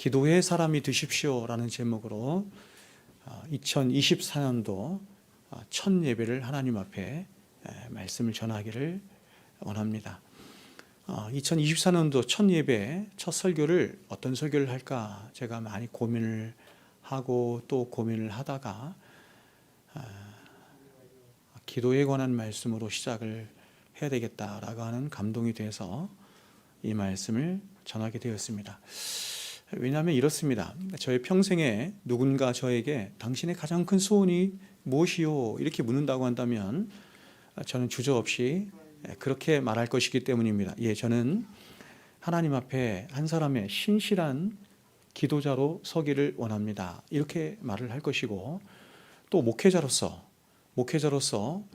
기도의 사람이 되십시오라는 제목으로 2024년도 첫 예배를 하나님 앞에 말씀을 전하기를 원합니다. 2024년도 첫 예배, 첫 설교를 어떤 설교를 할까 제가 많이 고민을 하고 또 고민을 하다가 기도에 관한 말씀으로 시작을 해야 되겠다라고 하는 감동이 돼서 이 말씀을 전하게 되었습니다. 왜냐하면 이렇습니다. 저의 평생에 누군가 저에게 당신의 가장 큰 소원이 무엇이요? 이렇게 묻는다고 한다면 저는 주저없이 그렇게 말할 것이기 때문입니다. 저는 하나님 앞에 한 사람의 신실한 기도자로 서기를 원합니다. 이렇게 말을 할 것이고, 또 목회자로서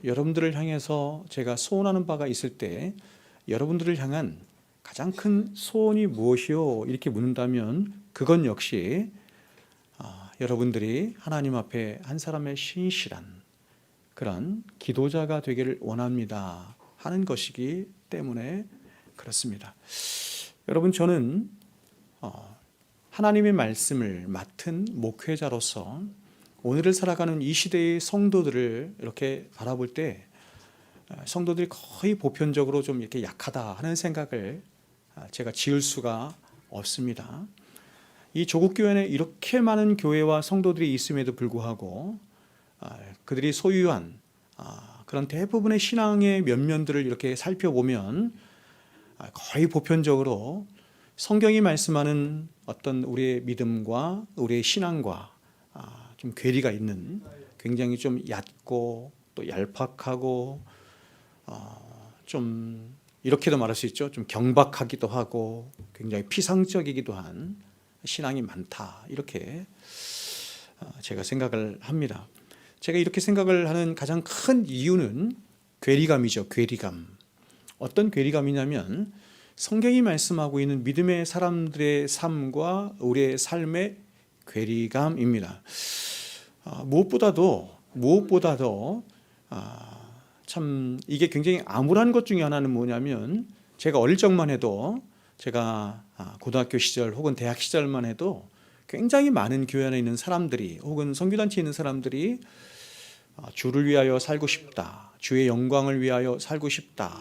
여러분들을 향해서 제가 소원하는 바가 있을 때 여러분들을 향한 가장 큰 소원이 무엇이요? 이렇게 묻는다면 그건 역시 여러분들이 하나님 앞에 한 사람의 신실한 그런 기도자가 되기를 원합니다 하는 것이기 때문에 그렇습니다. 여러분, 저는 하나님의 말씀을 맡은 목회자로서 오늘을 살아가는 이 시대의 성도들을 이렇게 바라볼 때 성도들이 거의 보편적으로 좀 이렇게 약하다 하는 생각을 제가 지을 수가 없습니다. 이 조국 교회 안에 이렇게 많은 교회와 성도들이 있음에도 불구하고 그들이 소유한 그런 대부분의 신앙의 면면들을 이렇게 살펴보면 거의 보편적으로 성경이 말씀하는 어떤 우리의 믿음과 우리의 신앙과 좀 괴리가 있는, 굉장히 좀 얕고 또 얄팍하고 좀 이렇게도 말할 수 있죠. 좀 경박하기도 하고 굉장히 피상적이기도 한 신앙이 많다, 이렇게 제가 생각을 합니다. 제가 이렇게 생각을 하는 가장 큰 이유는 괴리감이죠. 괴리감. 어떤 괴리감이냐면 성경이 말씀하고 있는 믿음의 사람들의 삶과 우리의 삶의 괴리감입니다. 무엇보다도 참 이게 굉장히 암울한 것 중에 하나는 뭐냐면, 제가 어릴 적만 해도, 제가 고등학교 시절 혹은 대학 시절만 해도 굉장히 많은 교회 안에 있는 사람들이 혹은 선교단체에 있는 사람들이 주를 위하여 살고 싶다, 주의 영광을 위하여 살고 싶다,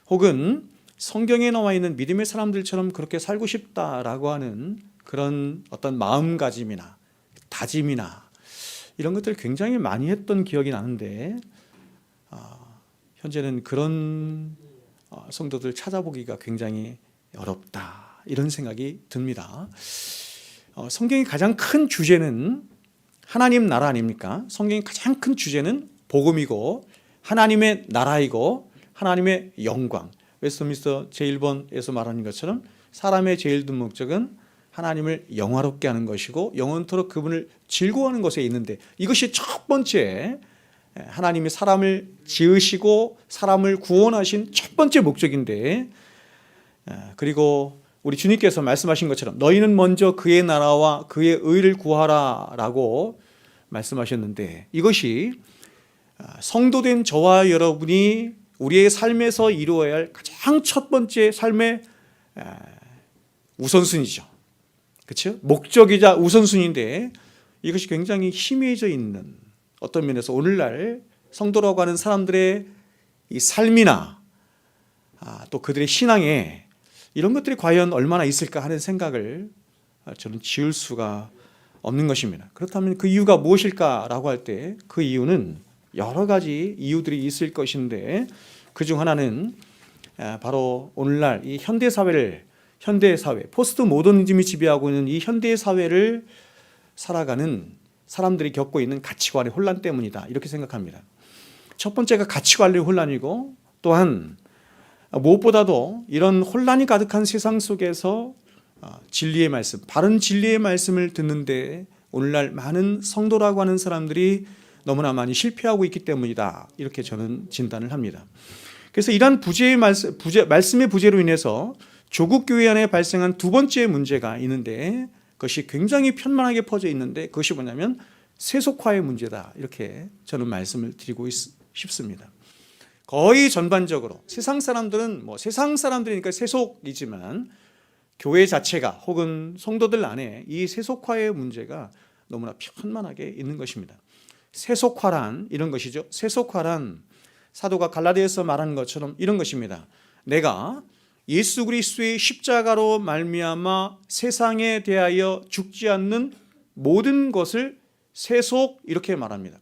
혹은 성경에 나와 있는 믿음의 사람들처럼 그렇게 살고 싶다라고 하는 그런 어떤 마음가짐이나 다짐이나 이런 것들을 굉장히 많이 했던 기억이 나는데, 현재는 그런 성도들 찾아보기가 굉장히 어렵다, 이런 생각이 듭니다. 성경의 가장 큰 주제는 하나님 나라 아닙니까? 성경의 가장 큰 주제는 복음이고 하나님의 나라이고 하나님의 영광. 웨스트민스터 제1번에서 말하는 것처럼 사람의 제일 큰 목적은 하나님을 영화롭게 하는 것이고 영원토록 그분을 즐거워하는 것에 있는데, 이것이 첫 번째 하나님이 사람을 지으시고 사람을 구원하신 첫 번째 목적인데, 그리고 우리 주님께서 말씀하신 것처럼 너희는 먼저 그의 나라와 그의 의를 구하라 라고 말씀하셨는데, 이것이 성도된 저와 여러분이 우리의 삶에서 이루어야 할 가장 첫 번째 삶의 우선순위죠. 그렇죠? 목적이자 우선순위인데, 이것이 굉장히 희미해져 있는, 어떤 면에서 오늘날 성도라고 하는 사람들의 이 삶이나 또 그들의 신앙에 이런 것들이 과연 얼마나 있을까 하는 생각을 저는 지을 수가 없는 것입니다. 그렇다면 그 이유가 무엇일까라고 할 때 그 이유는 여러 가지 이유들이 있을 것인데, 그중 하나는 바로 오늘날 이 현대사회, 포스트 모더니즘이 지배하고 있는 이 현대사회를 살아가는 사람들이 겪고 있는 가치관의 혼란 때문이다, 이렇게 생각합니다. 첫 번째가 가치관의 혼란이고, 또한 무엇보다도 이런 혼란이 가득한 세상 속에서 진리의 말씀, 바른 진리의 말씀을 듣는데 오늘날 많은 성도라고 하는 사람들이 너무나 많이 실패하고 있기 때문이다, 이렇게 저는 진단을 합니다. 그래서 이러한 말씀의 부재로 인해서 조국 교회 안에 발생한 두 번째 문제가 있는데, 그것이 굉장히 편만하게 퍼져 있는데, 그것이 뭐냐면 세속화의 문제다, 이렇게 저는 말씀을 드리고 싶습니다. 거의 전반적으로 세상 사람들은 세상 사람들이니까 세속이지만 교회 자체가 혹은 성도들 안에 이 세속화의 문제가 너무나 편만하게 있는 것입니다. 세속화란 이런 것이죠. 세속화란 사도가 갈라디아에서 말하는 것처럼 이런 것입니다. 내가 예수 그리스도의 십자가로 말미암아 세상에 대하여 죽지 않는 모든 것을 세속 이렇게 말합니다.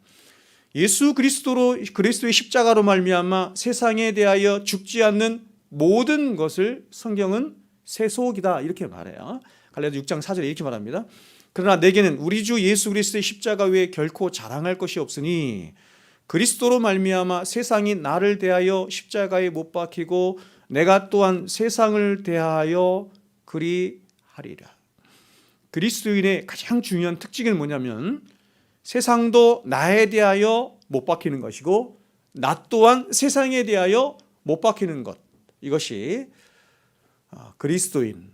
예수 그리스도의 십자가로 말미암아 세상에 대하여 죽지 않는 모든 것을 성경은 세속이다 이렇게 말해요. 갈라디아 6장 4절에 이렇게 말합니다. 그러나 내게는 우리 주 예수 그리스도의 십자가 외에 결코 자랑할 것이 없으니 그리스도로 말미암아 세상이 나를 대하여 십자가에 못 박히고 내가 또한 세상을 대하여 그리하리라. 그리스도인의 가장 중요한 특징은 뭐냐면 세상도 나에 대하여 못 박히는 것이고 나 또한 세상에 대하여 못 박히는 것, 이것이 그리스도인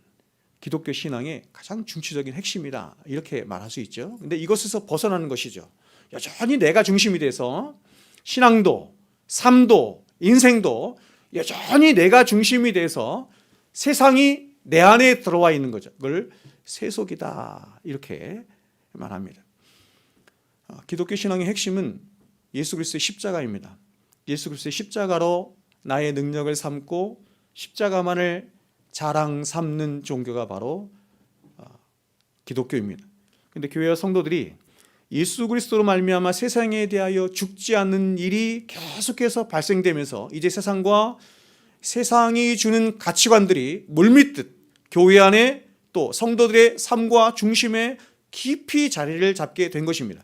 기독교 신앙의 가장 중추적인 핵심이다 이렇게 말할 수 있죠. 근데 이것에서 벗어나는 것이죠. 여전히 내가 중심이 돼서 신앙도 삶도 인생도 여전히 내가 중심이 돼서 세상이 내 안에 들어와 있는 거죠. 그걸 세속이다 이렇게 말합니다. 기독교 신앙의 핵심은 예수 그리스도의 십자가입니다. 예수 그리스도의 십자가로 나의 능력을 삼고 십자가만을 자랑 삼는 종교가 바로 기독교입니다. 그런데 교회와 성도들이 예수 그리스도로 말미암아 세상에 대하여 죽지 않는 일이 계속해서 발생되면서 이제 세상과 세상이 주는 가치관들이 물밀듯 교회 안에 또 성도들의 삶과 중심에 깊이 자리를 잡게 된 것입니다.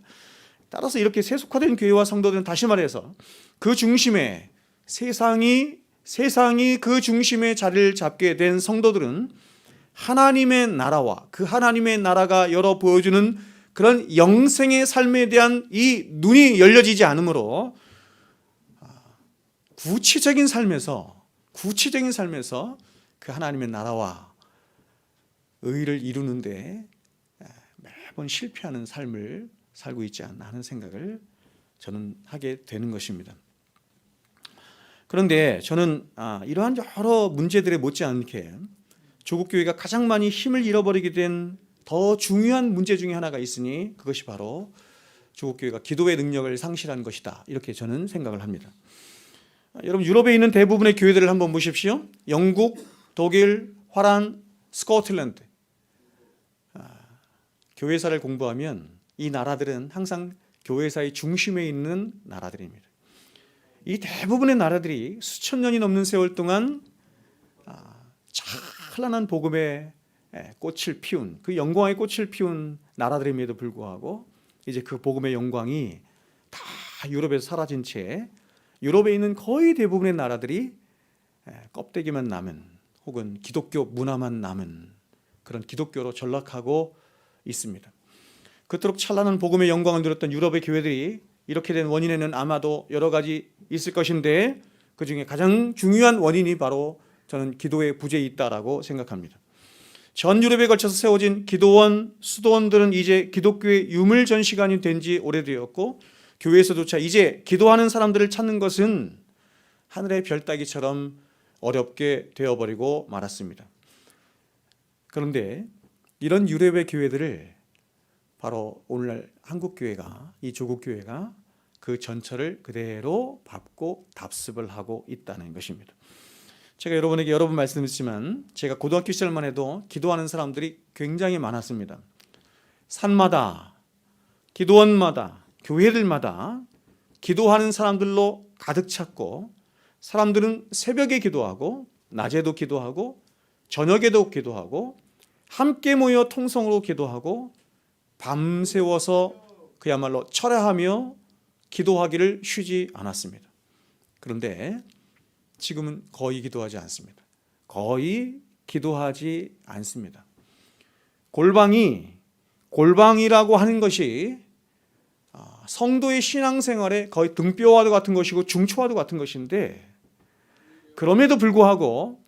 따라서 이렇게 세속화된 교회와 성도들은 다시 말해서 그 중심에 세상이 그 중심에 자리를 잡게 된 성도들은 하나님의 나라와 그 하나님의 나라가 열어 보여주는 그런 영생의 삶에 대한 이 눈이 열려지지 않으므로 구체적인 삶에서 그 하나님의 나라와 의를 이루는데 매번 실패하는 삶을 살고 있지 않나 하는 생각을 저는 하게 되는 것입니다. 그런데 저는 이러한 여러 문제들에 못지않게 조국 교회가 가장 많이 힘을 잃어버리게 된 더 중요한 문제 중에 하나가 있으니 그것이 바로 조국 교회가 기도의 능력을 상실한 것이다 이렇게 저는 생각을 합니다. 여러분 유럽에 있는 대부분의 교회들을 한번 보십시오. 영국, 독일, 화란, 스코틀랜드 교회사를 공부하면 이 나라들은 항상 교회사의 중심에 있는 나라들입니다. 이 대부분의 나라들이 수천 년이 넘는 세월 동안 찬란한 복음의 꽃을 피운 그 영광의 꽃을 피운 나라들임에도 불구하고 이제 그 복음의 영광이 다 유럽에서 사라진 채 유럽에 있는 거의 대부분의 나라들이 껍데기만 남은 혹은 기독교 문화만 남은 그런 기독교로 전락하고 있습니다. 그토록 찬란한 복음의 영광을 누렸던 유럽의 교회들이 이렇게 된 원인에는 아마도 여러 가지 있을 것인데 그중에 가장 중요한 원인이 바로 저는 기도의 부재에 있다라고 생각합니다. 전 유럽에 걸쳐서 세워진 기도원, 수도원들은 이제 기독교의 유물전시관이 된 지 오래되었고 교회에서조차 이제 기도하는 사람들을 찾는 것은 하늘의 별 따기처럼 어렵게 되어버리고 말았습니다. 그런데 이런 유럽의 교회들을 바로 오늘날 한국교회가 이 조국교회가 그 전철을 그대로 밟고 답습을 하고 있다는 것입니다. 제가 여러분에게 여러 번 말씀드렸지만 제가 고등학교 시절만 해도 기도하는 사람들이 굉장히 많았습니다. 산마다 기도원마다 교회들마다 기도하는 사람들로 가득 찼고 사람들은 새벽에 기도하고 낮에도 기도하고 저녁에도 기도하고 함께 모여 통성으로 기도하고 밤새워서 그야말로 철야하며 기도하기를 쉬지 않았습니다. 그런데 지금은 거의 기도하지 않습니다. 거의 기도하지 않습니다. 골방이라고 하는 것이 성도의 신앙생활에 거의 등뼈와도 같은 것이고 중초와도 같은 것인데 그럼에도 불구하고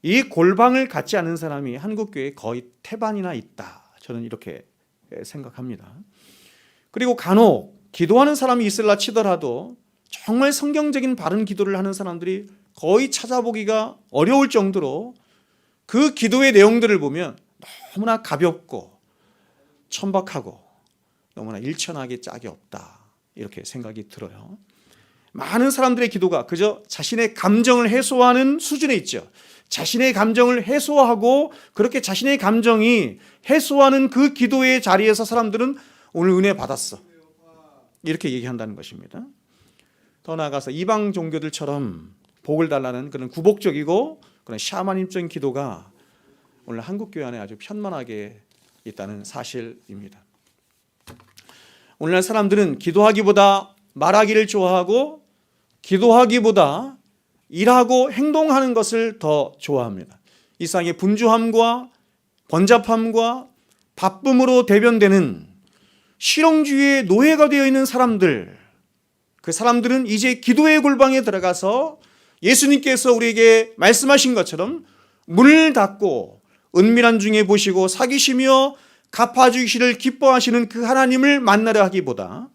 이 골방을 갖지 않는 사람이 한국교회에 거의 태반이나 있다. 저는 이렇게 생각합니다. 그리고 간혹 기도하는 사람이 있을라 치더라도 정말 성경적인 바른 기도를 하는 사람들이 거의 찾아보기가 어려울 정도로 그 기도의 내용들을 보면 너무나 가볍고 천박하고 너무나 일천하게 짝이 없다, 이렇게 생각이 들어요. 많은 사람들의 기도가 그저 자신의 감정을 해소하는 수준에 있죠. 자신의 감정을 해소하고 그렇게 자신의 감정이 해소하는 그 기도의 자리에서 사람들은 오늘 은혜 받았어, 이렇게 얘기한다는 것입니다. 더 나아가서 이방 종교들처럼 복을 달라는 그런 구복적이고 그런 샤머니즘적인 기도가 오늘 한국 교회 안에 아주 편만하게 있다는 사실입니다. 오늘날 사람들은 기도하기보다 말하기를 좋아하고 기도하기보다 일하고 행동하는 것을 더 좋아합니다. 이 세상의 분주함과 번잡함과 바쁨으로 대변되는 실용주의의 노예가 되어 있는 사람들, 그 사람들은 이제 기도의 골방에 들어가서 예수님께서 우리에게 말씀하신 것처럼 문을 닫고 은밀한 중에 보시고 사귀시며 갚아주시기를 기뻐하시는 그 하나님을 만나려 하기보다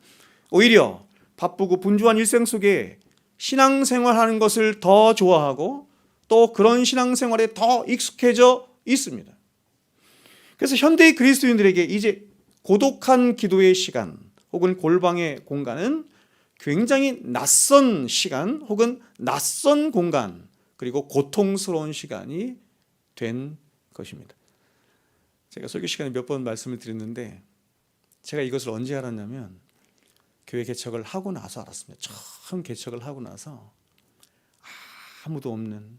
오히려 바쁘고 분주한 일생 속에 신앙생활하는 것을 더 좋아하고 또 그런 신앙생활에 더 익숙해져 있습니다. 그래서 현대의 그리스도인들에게 이제 고독한 기도의 시간 혹은 골방의 공간은 굉장히 낯선 시간 혹은 낯선 공간, 그리고 고통스러운 시간이 된 것입니다. 제가 설교 시간에 몇 번 말씀을 드렸는데 제가 이것을 언제 알았냐면 교회 개척을 하고 나서 알았습니다. 처음 개척을 하고 나서 아무도 없는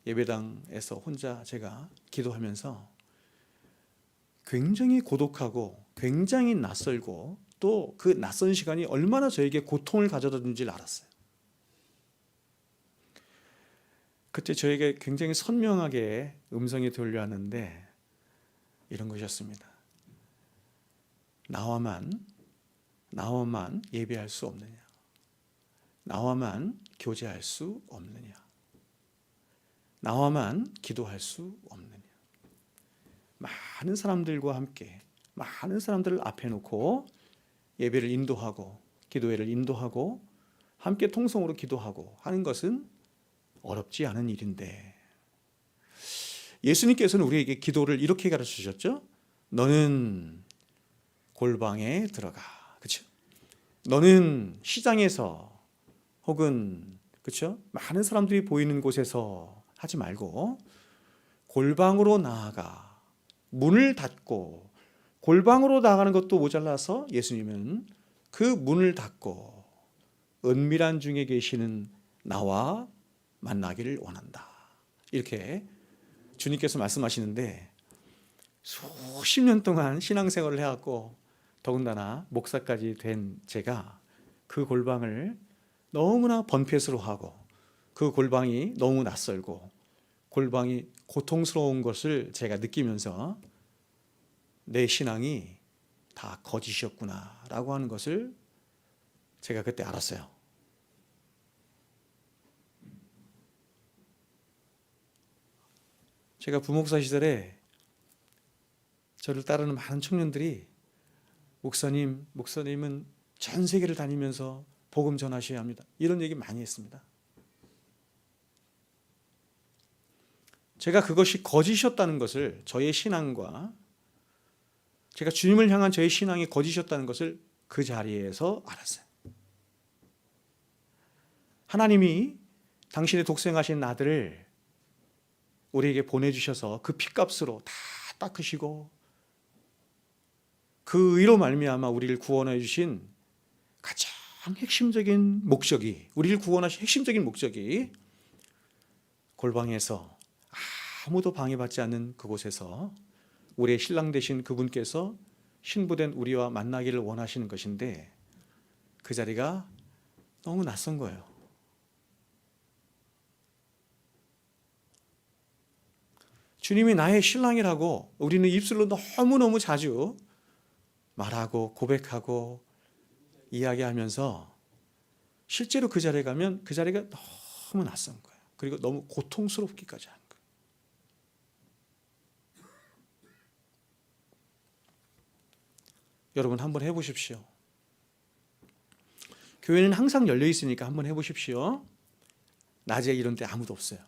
예배당에서 혼자 제가 기도하면서 굉장히 고독하고 굉장히 낯설고 또 그 낯선 시간이 얼마나 저에게 고통을 가져다 준지를 알았어요. 그때 저에게 굉장히 선명하게 음성이 들려왔는데 이런 것이었습니다. 나와만 예배할 수 없느냐? 나와만 교제할 수 없느냐? 나와만 기도할 수 없느냐? 많은 사람들과 함께 많은 사람들을 앞에 놓고 예배를 인도하고 기도회를 인도하고 함께 통성으로 기도하고 하는 것은 어렵지 않은 일인데 예수님께서는 우리에게 기도를 이렇게 가르쳐 주셨죠. 너는 골방에 들어가, 그렇죠? 너는 시장에서 혹은 그렇죠? 많은 사람들이 보이는 곳에서 하지 말고 골방으로 나아가. 문을 닫고 골방으로 나가는 것도 모자라서 예수님은 그 문을 닫고 은밀한 중에 계시는 나와 만나기를 원한다, 이렇게 주님께서 말씀하시는데 수십 년 동안 신앙생활을 해왔고 더군다나 목사까지 된 제가 그 골방을 너무나 번패스러워하고 그 골방이 너무 낯설고 골방이 고통스러운 것을 제가 느끼면서 내 신앙이 다 거짓이었구나라고 하는 것을 제가 그때 알았어요. 제가 부목사 시절에 저를 따르는 많은 청년들이 목사님은 전 세계를 다니면서 복음 전하셔야 합니다, 이런 얘기 많이 했습니다. 제가 그것이 거짓이었다는 것을, 저의 신앙과 제가 주님을 향한 저의 신앙이 거짓이었다는 것을 그 자리에서 알았어요. 하나님이 당신의 독생하신 아들을 우리에게 보내주셔서 그 피값으로 다 닦으시고 그 의로 말미암아 우리를 구원해 주신 가장 핵심적인 목적이, 우리를 구원하신 핵심적인 목적이 골방에서 아무도 방해받지 않는 그곳에서 우리의 신랑 되신 그분께서 신부된 우리와 만나기를 원하시는 것인데 그 자리가 너무 낯선 거예요. 주님이 나의 신랑이라고 우리는 입술로 너무너무 자주 말하고 고백하고 이야기하면서 실제로 그 자리에 가면 그 자리가 너무 낯선 거예요. 그리고 너무 고통스럽기까지 하는 거예요. 여러분 한번 해보십시오. 교회는 항상 열려 있으니까 한번 해보십시오. 낮에 이런 데 아무도 없어요.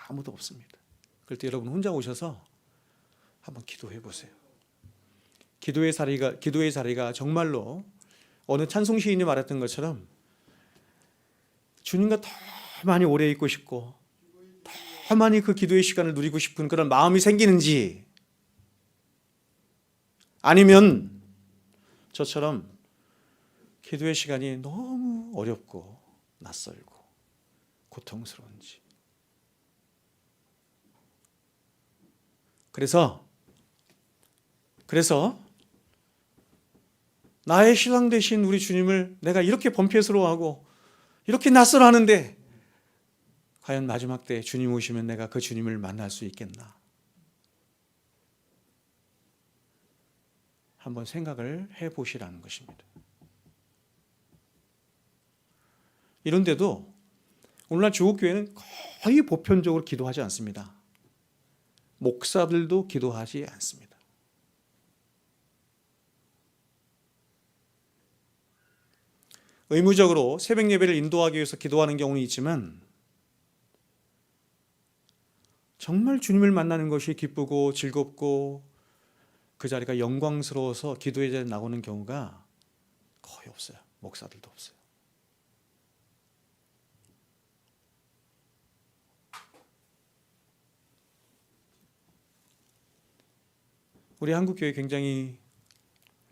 아무도 없습니다. 그럴 때 여러분 혼자 오셔서 한번 기도해 보세요. 기도의 자리가 정말로 어느 찬송 시인이 말했던 것처럼 주님과 더 많이 오래 있고 싶고 더 많이 그 기도의 시간을 누리고 싶은 그런 마음이 생기는지, 아니면 저처럼 기도의 시간이 너무 어렵고 낯설고 고통스러운지. 그래서 나의 신랑 되신 우리 주님을 내가 이렇게 번뇌스러워하고 이렇게 낯설어하는데 과연 마지막 때 주님 오시면 내가 그 주님을 만날 수 있겠나? 한번 생각을 해보시라는 것입니다. 이런데도 오늘날 조국교회는 거의 보편적으로 기도하지 않습니다. 목사들도 기도하지 않습니다. 의무적으로 새벽 예배를 인도하기 위해서 기도하는 경우는 있지만 정말 주님을 만나는 것이 기쁘고 즐겁고 그 자리가 영광스러워서 기도의 자리에 나오는 경우가 거의 없어요. 목사들도 없어요. 우리 한국교회 굉장히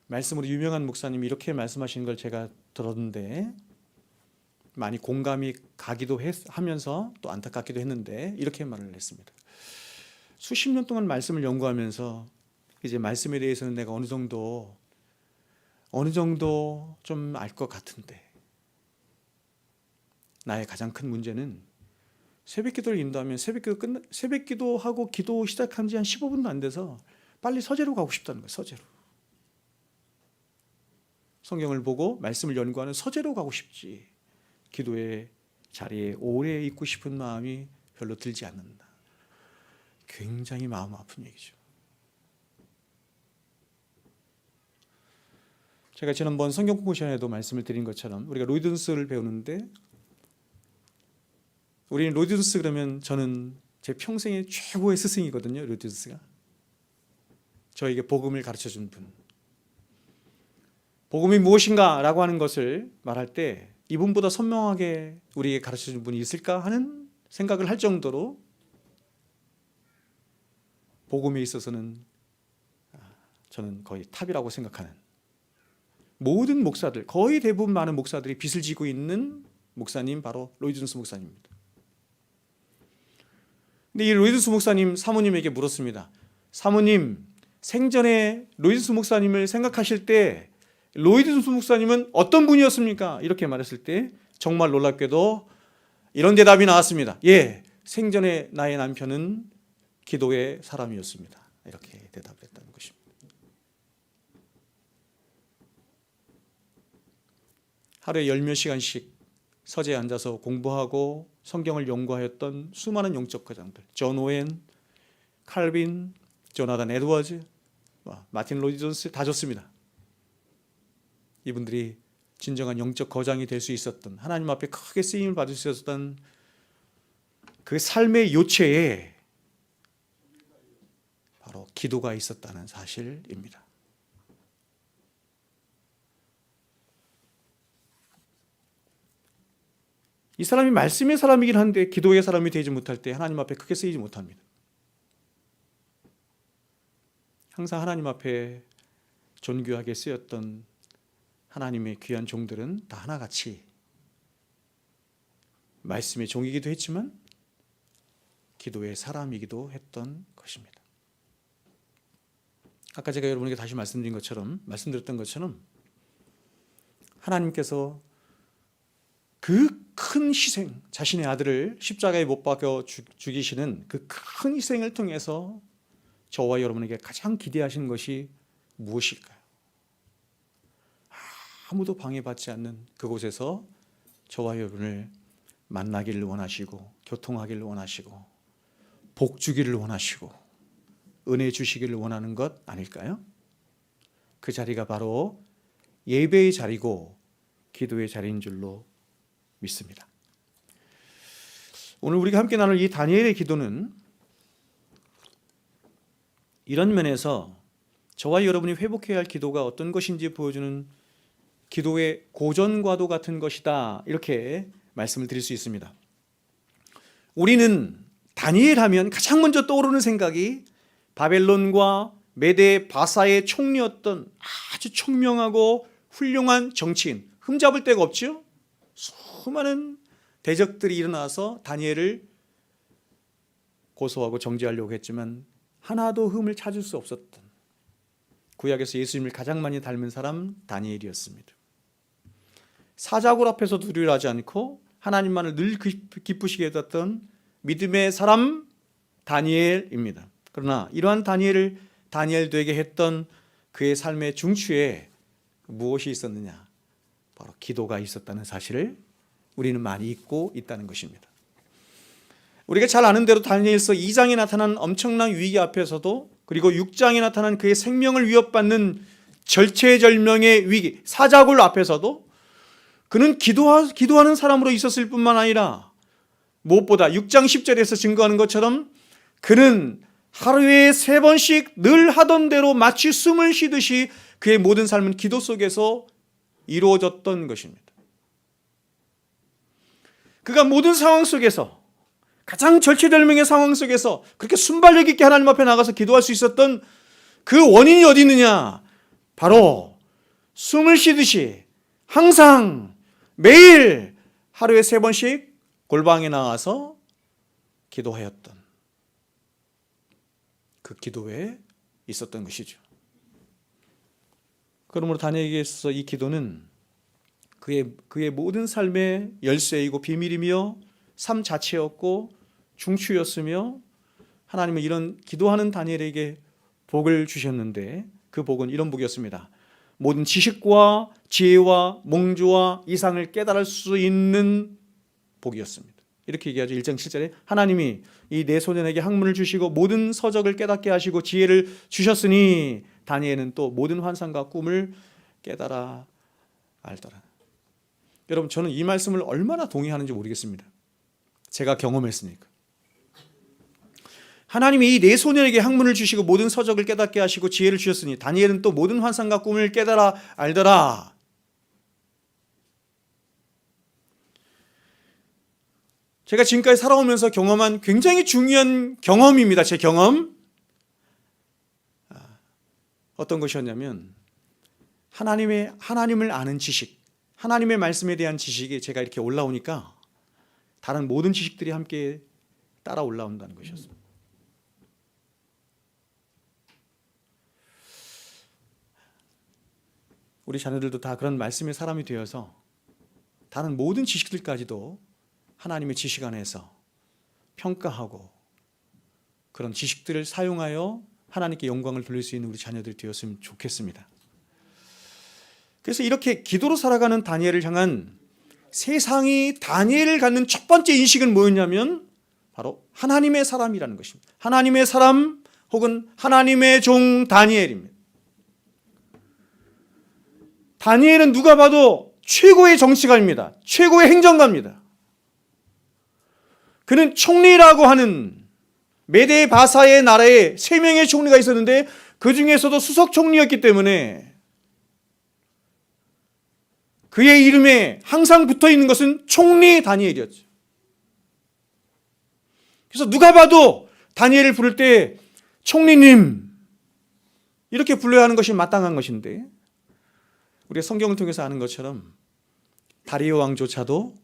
말씀으로 유명한 목사님이 이렇게 말씀하시는 걸 제가 들었는데 많이 공감이 가기도 하면서 또 안타깝기도 했는데 이렇게 말을 했습니다. 수십 년 동안 말씀을 연구하면서 이제 말씀에 대해서는 내가 어느 정도 좀 알 것 같은데 나의 가장 큰 문제는 새벽 기도를 인도하면 새벽 기도하고 기도 시작한 지 한 15분도 안 돼서 빨리 서재로 가고 싶다는 거예요. 서재로. 성경을 보고 말씀을 연구하는 서재로 가고 싶지 기도의 자리에 오래 있고 싶은 마음이 별로 들지 않는다. 굉장히 마음 아픈 얘기죠. 제가 지난번 성경 공부 시간에도 말씀을 드린 것처럼 우리가 로이든스를 배우는데 우리는 로이든스 그러면 저는 제 평생의 최고의 스승이거든요. 로이든스가 저에게 복음을 가르쳐준 분. 복음이 무엇인가 라고 하는 것을 말할 때 이분보다 선명하게 우리에게 가르쳐준 분이 있을까 하는 생각을 할 정도로 복음에 있어서는 저는 거의 탑이라고 생각하는, 모든 목사들, 거의 대부분 많은 목사들이 빚을 지고 있는 목사님 바로 로이든스 목사님입니다. 근데 이 로이든스 목사님 사모님에게 물었습니다. 사모님, 생전에 로이든스 목사님을 생각하실 때 로이든스 목사님은 어떤 분이었습니까? 이렇게 말했을 때 정말 놀랍게도 이런 대답이 나왔습니다. 예, 생전에 나의 남편은 기도의 사람이었습니다. 이렇게 대답했다는 것입니다. 하루에 10몇 시간씩 서재에 앉아서 공부하고 성경을 연구하였던 수많은 영적 거장들, 존 오웬, 칼빈, 조나단 에드워즈, 마틴 로이드 존스 다 좋습니다. 이분들이 진정한 영적 거장이 될 수 있었던, 하나님 앞에 크게 쓰임을 받을 수 있었던 그 삶의 요체에 바로 기도가 있었다는 사실입니다. 이 사람이 말씀의 사람이긴 한데 기도의 사람이 되지 못할 때 하나님 앞에 크게 쓰이지 못합니다. 항상 하나님 앞에 존귀하게 쓰였던 하나님의 귀한 종들은 다 하나같이 말씀의 종이기도 했지만 기도의 사람이기도 했던 것입니다. 아까 제가 여러분에게 다시 말씀드렸던 것처럼 하나님께서 그 큰 희생, 자신의 아들을 십자가에 못 박여 죽이시는 그 큰 희생을 통해서 저와 여러분에게 가장 기대하시는 것이 무엇일까요? 아무도 방해받지 않는 그곳에서 저와 여러분을 만나기를 원하시고, 교통하기를 원하시고, 복 주기를 원하시고, 은혜 주시기를 원하는 것 아닐까요? 그 자리가 바로 예배의 자리고 기도의 자리인 줄로 믿습니다. 오늘 우리가 함께 나눌 이 다니엘의 기도는 이런 면에서 저와 여러분이 회복해야 할 기도가 어떤 것인지 보여주는 기도의 고전과도 같은 것이다, 이렇게 말씀을 드릴 수 있습니다. 우리는 다니엘 하면 가장 먼저 떠오르는 생각이 바벨론과 메대 바사의 총리였던 아주 총명하고 훌륭한 정치인, 흠잡을 데가 없죠. 수많은 대적들이 일어나서 다니엘을 고소하고 정죄하려고 했지만 하나도 흠을 찾을 수 없었던, 구약에서 예수님을 가장 많이 닮은 사람 다니엘이었습니다. 사자굴 앞에서 두려워하지 않고 하나님만을 늘 기쁘시게 했던 믿음의 사람 다니엘입니다. 그러나 이러한 다니엘을 다니엘 되게 했던 그의 삶의 중추에 무엇이 있었느냐? 바로 기도가 있었다는 사실을 우리는 많이 잊고 있다는 것입니다. 우리가 잘 아는 대로 다니엘서 2장에 나타난 엄청난 위기 앞에서도, 그리고 6장에 나타난 그의 생명을 위협받는 절체절명의 위기, 사자굴 앞에서도 그는 기도하는 사람으로 있었을 뿐만 아니라 무엇보다 6장 10절에서 증거하는 것처럼 그는 하루에 3번씩 늘 하던 대로 마치 숨을 쉬듯이 그의 모든 삶은 기도 속에서 이루어졌던 것입니다. 그가 모든 상황 속에서, 가장 절체절명의 상황 속에서 그렇게 순발력 있게 하나님 앞에 나가서 기도할 수 있었던 그 원인이 어디 있느냐? 바로 숨을 쉬듯이 항상 매일 하루에 3번씩 골방에 나와서 기도하였던 그 기도에 있었던 것이죠. 그러므로 다니엘에게 있어서 이 기도는 그의 모든 삶의 열쇠이고 비밀이며 삶 자체였고 중추였으며, 하나님은 이런 기도하는 다니엘에게 복을 주셨는데 그 복은 이런 복이었습니다. 모든 지식과 지혜와 몽주와 이상을 깨달을 수 있는 복이었습니다. 이렇게 얘기하죠. 1장 7절에 하나님이 이 내 소년에게 학문을 주시고 모든 서적을 깨닫게 하시고 지혜를 주셨으니 다니엘은 또 모든 환상과 꿈을 깨달아 알더라. 여러분, 저는 이 말씀을 얼마나 동의하는지 모르겠습니다. 제가 경험했으니까. 하나님이 이 네 소년에게 학문을 주시고 모든 서적을 깨닫게 하시고 지혜를 주셨으니 다니엘은 또 모든 환상과 꿈을 깨달아 알더라. 제가 지금까지 살아오면서 경험한 굉장히 중요한 경험입니다. 제 경험. 어떤 것이었냐면 하나님을 아는 지식, 하나님의 말씀에 대한 지식이 제가 이렇게 올라오니까 다른 모든 지식들이 함께 따라 올라온다는 것이었습니다. 우리 자녀들도 다 그런 말씀의 사람이 되어서 다른 모든 지식들까지도 하나님의 지식 안에서 평가하고 그런 지식들을 사용하여 하나님께 영광을 돌릴 수 있는 우리 자녀들이 되었으면 좋겠습니다. 그래서 이렇게 기도로 살아가는 다니엘을 향한 세상이 다니엘을 갖는 첫 번째 인식은 뭐였냐면 바로 하나님의 사람이라는 것입니다. 하나님의 사람 혹은 하나님의 종 다니엘입니다. 다니엘은 누가 봐도 최고의 정치가입니다. 최고의 행정가입니다. 그는 총리라고 하는 메대 바사의 나라에 3명의 총리가 있었는데 그 중에서도 수석 총리였기 때문에 그의 이름에 항상 붙어있는 것은 총리 다니엘이었죠. 그래서 누가 봐도 다니엘을 부를 때 총리님 이렇게 불러야 하는 것이 마땅한 것인데, 우리가 성경을 통해서 아는 것처럼 다리오 왕조차도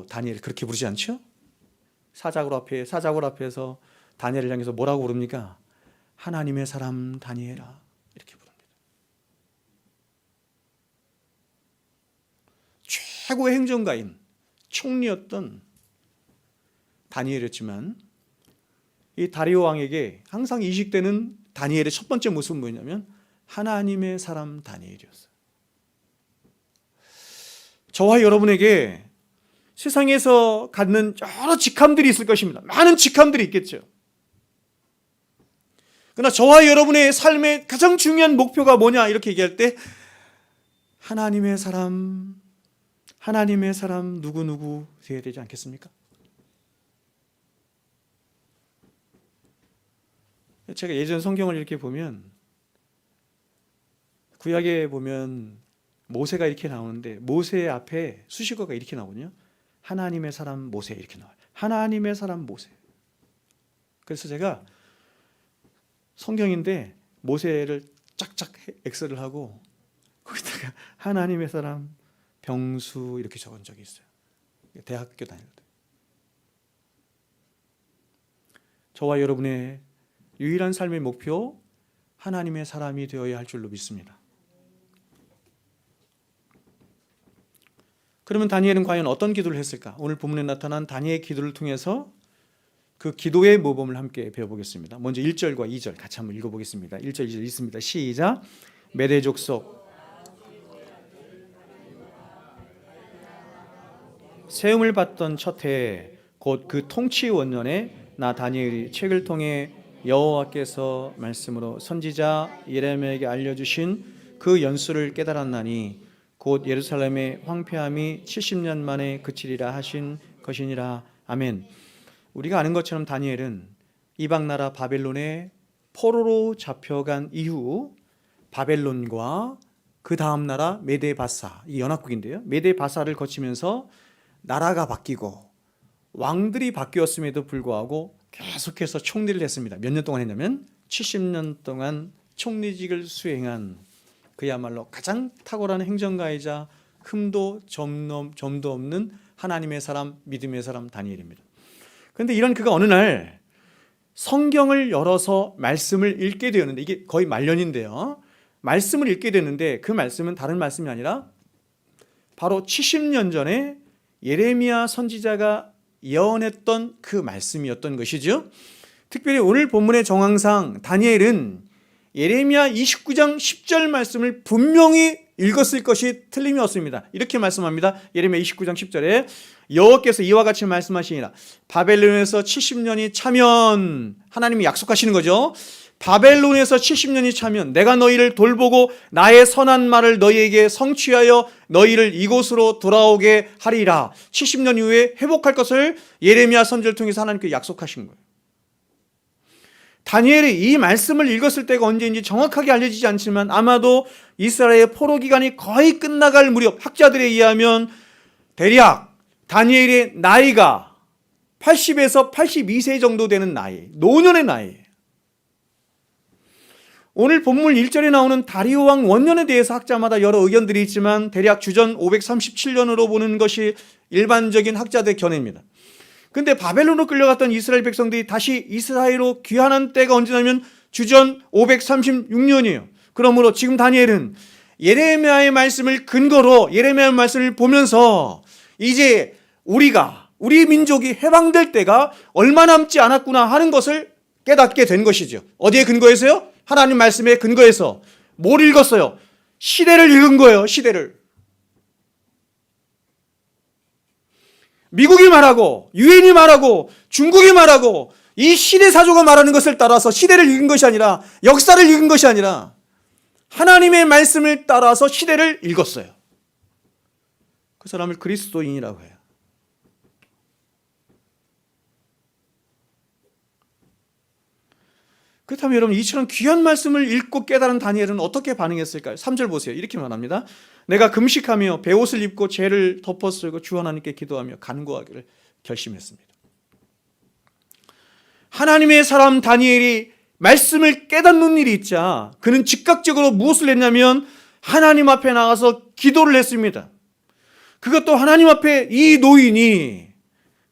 다니엘을 그렇게 부르지 않죠? 사자굴 앞에서 다니엘을 향해서 뭐라고 부릅니까? 하나님의 사람 다니엘아, 이렇게 부릅니다. 최고의 행정가인 총리였던 다니엘이었지만 이 다리오 왕에게 항상 이식되는 다니엘의 첫 번째 모습은 뭐냐면 하나님의 사람 다니엘이었어요. 저와 여러분에게 세상에서 갖는 여러 직함들이 있을 것입니다. 많은 직함들이 있겠죠. 그러나 저와 여러분의 삶의 가장 중요한 목표가 뭐냐 이렇게 얘기할 때 하나님의 사람 누구누구 되어야 되지 않겠습니까? 제가 예전 성경을 이렇게 보면 구약에 보면 모세가 이렇게 나오는데 모세 앞에 수식어가 이렇게 나오거든요. 하나님의 사람 모세 이렇게 나와요. 하나님의 사람 모세. 그래서 제가 성경인데 모세를 짝짝 X를 하고 거기다가 하나님의 사람 병수 이렇게 적은 적이 있어요. 대학교 다닐 때. 저와 여러분의 유일한 삶의 목표, 하나님의 사람이 되어야 할 줄로 믿습니다. 그러면 다니엘은 과연 어떤 기도를 했을까? 오늘 본문에 나타난 다니엘의 기도를 통해서 그 기도의 모범을 함께 배워보겠습니다. 먼저 1절과 2절 같이 한번 읽어보겠습니다. 1절, 2절 읽습니다. 시작. 메대 족속 세움을 받던 첫 해에 곧 그 통치 원년에 나 다니엘이 책을 통해 여호와께서 말씀으로 선지자 예레미야에게 알려주신 그 연수를 깨달았나니 곧 예루살렘의 황폐함이 70년 만에 그치리라 하신 것이니라. 아멘. 우리가 아는 것처럼 다니엘은 이방 나라 바벨론의 포로로 잡혀간 이후 바벨론과 그 다음 나라 메데바사, 이 연합국인데요. 메데바사를 거치면서 나라가 바뀌고 왕들이 바뀌었음에도 불구하고 계속해서 총리를 했습니다. 몇 년 동안 했냐면 70년 동안 총리직을 수행한 그야말로 가장 탁월한 행정가이자 흠도 점도 없는 하나님의 사람, 믿음의 사람 다니엘입니다. 그런데 이런 그가 어느 날 성경을 열어서 말씀을 읽게 되었는데, 이게 거의 말년인데요. 말씀을 읽게 되는데 그 말씀은 다른 말씀이 아니라 바로 70년 전에 예레미야 선지자가 예언했던 그 말씀이었던 것이죠. 특별히 오늘 본문의 정황상 다니엘은 예레미야 29장 10절 말씀을 분명히 읽었을 것이 틀림이 없습니다. 이렇게 말씀합니다. 예레미야 29장 10절에 여호와께서 이와 같이 말씀하시니라. 바벨론에서 70년이 차면, 하나님이 약속하시는 거죠. 바벨론에서 70년이 차면 내가 너희를 돌보고 나의 선한 말을 너희에게 성취하여 너희를 이곳으로 돌아오게 하리라. 70년 이후에 회복할 것을 예레미야 선지자를 통해서 하나님께 약속하신 거예요. 다니엘이 이 말씀을 읽었을 때가 언제인지 정확하게 알려지지 않지만 아마도 이스라엘의 포로 기간이 거의 끝나갈 무렵, 학자들에 의하면 대략 다니엘의 나이가 80에서 82세 정도 되는 나이, 노년의 나이예요. 오늘 본문 1절에 나오는 다리오 왕 원년에 대해서 학자마다 여러 의견들이 있지만 대략 주전 537년으로 보는 것이 일반적인 학자들의 견해입니다. 근데 바벨론으로 끌려갔던 이스라엘 백성들이 다시 이스라엘로 귀환한 때가 언제냐면 주전 536년이에요. 그러므로 지금 다니엘은 예레미야의 말씀을 근거로 예레미야의 말씀을 보면서 이제 우리 민족이 해방될 때가 얼마 남지 않았구나 하는 것을 깨닫게 된 것이죠. 어디에 근거해서요? 하나님 말씀에 근거해서. 뭘 읽었어요? 시대를 읽은 거예요. 시대를. 미국이 말하고 유엔이 말하고 중국이 말하고 이 시대사조가 말하는 것을 따라서 시대를 읽은 것이 아니라, 역사를 읽은 것이 아니라 하나님의 말씀을 따라서 시대를 읽었어요. 그 사람을 그리스도인이라고 해요. 그렇다면 여러분, 이처럼 귀한 말씀을 읽고 깨달은 다니엘은 어떻게 반응했을까요? 3절 보세요. 이렇게 말합니다. 내가 금식하며 베옷을 입고 죄를 덮어쓰고 주 하나님께 기도하며 간구하기를 결심했습니다. 하나님의 사람 다니엘이 말씀을 깨닫는 일이 있자 그는 즉각적으로 무엇을 했냐면 하나님 앞에 나가서 기도를 했습니다. 그것도 하나님 앞에 이 노인이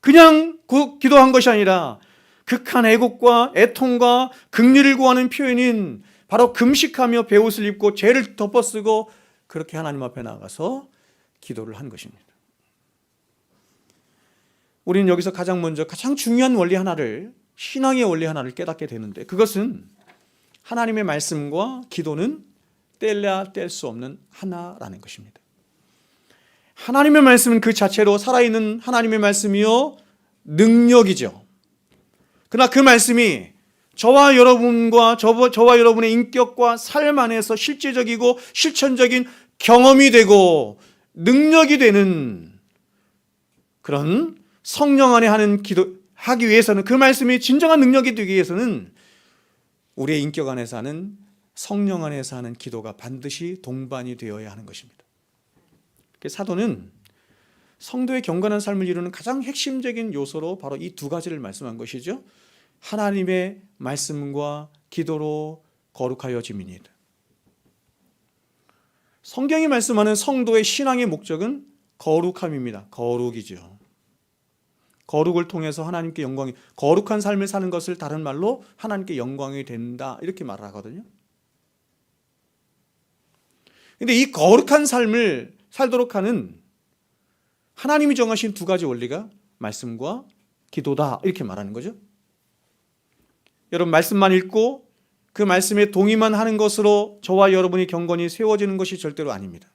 그냥 기도한 것이 아니라 극한 애곡과 애통과 긍휼을 구하는 표현인 바로 금식하며 베옷을 입고 죄를 덮어쓰고 그렇게 하나님 앞에 나가서 기도를 한 것입니다. 우리는 여기서 가장 먼저 가장 중요한 원리 하나를, 신앙의 원리 하나를 깨닫게 되는데, 그것은 하나님의 말씀과 기도는 뗄래야 뗄 수 없는 하나라는 것입니다. 하나님의 말씀은 그 자체로 살아있는 하나님의 말씀이요 능력이죠. 그러나 그 말씀이 저와 여러분과 저와 여러분의 인격과 삶 안에서 실제적이고 실천적인 경험이 되고 능력이 되는 그런 성령 안에 하는 기도 하기 위해서는, 그 말씀이 진정한 능력이 되기 위해서는 우리의 인격 안에서 하는, 성령 안에서 하는 기도가 반드시 동반이 되어야 하는 것입니다. 사도는 성도의 경건한 삶을 이루는 가장 핵심적인 요소로 바로 이 두 가지를 말씀한 것이죠. 하나님의 말씀과 기도로 거룩하여짐이니이다. 성경이 말씀하는 성도의 신앙의 목적은 거룩함입니다. 거룩이죠. 거룩을 통해서 하나님께 영광이, 거룩한 삶을 사는 것을 다른 말로 하나님께 영광이 된다, 이렇게 말을 하거든요. 근데 이 거룩한 삶을 살도록 하는 하나님이 정하신 두 가지 원리가 말씀과 기도다, 이렇게 말하는 거죠. 여러분, 말씀만 읽고 그 말씀에 동의만 하는 것으로 저와 여러분의 경건이 세워지는 것이 절대로 아닙니다.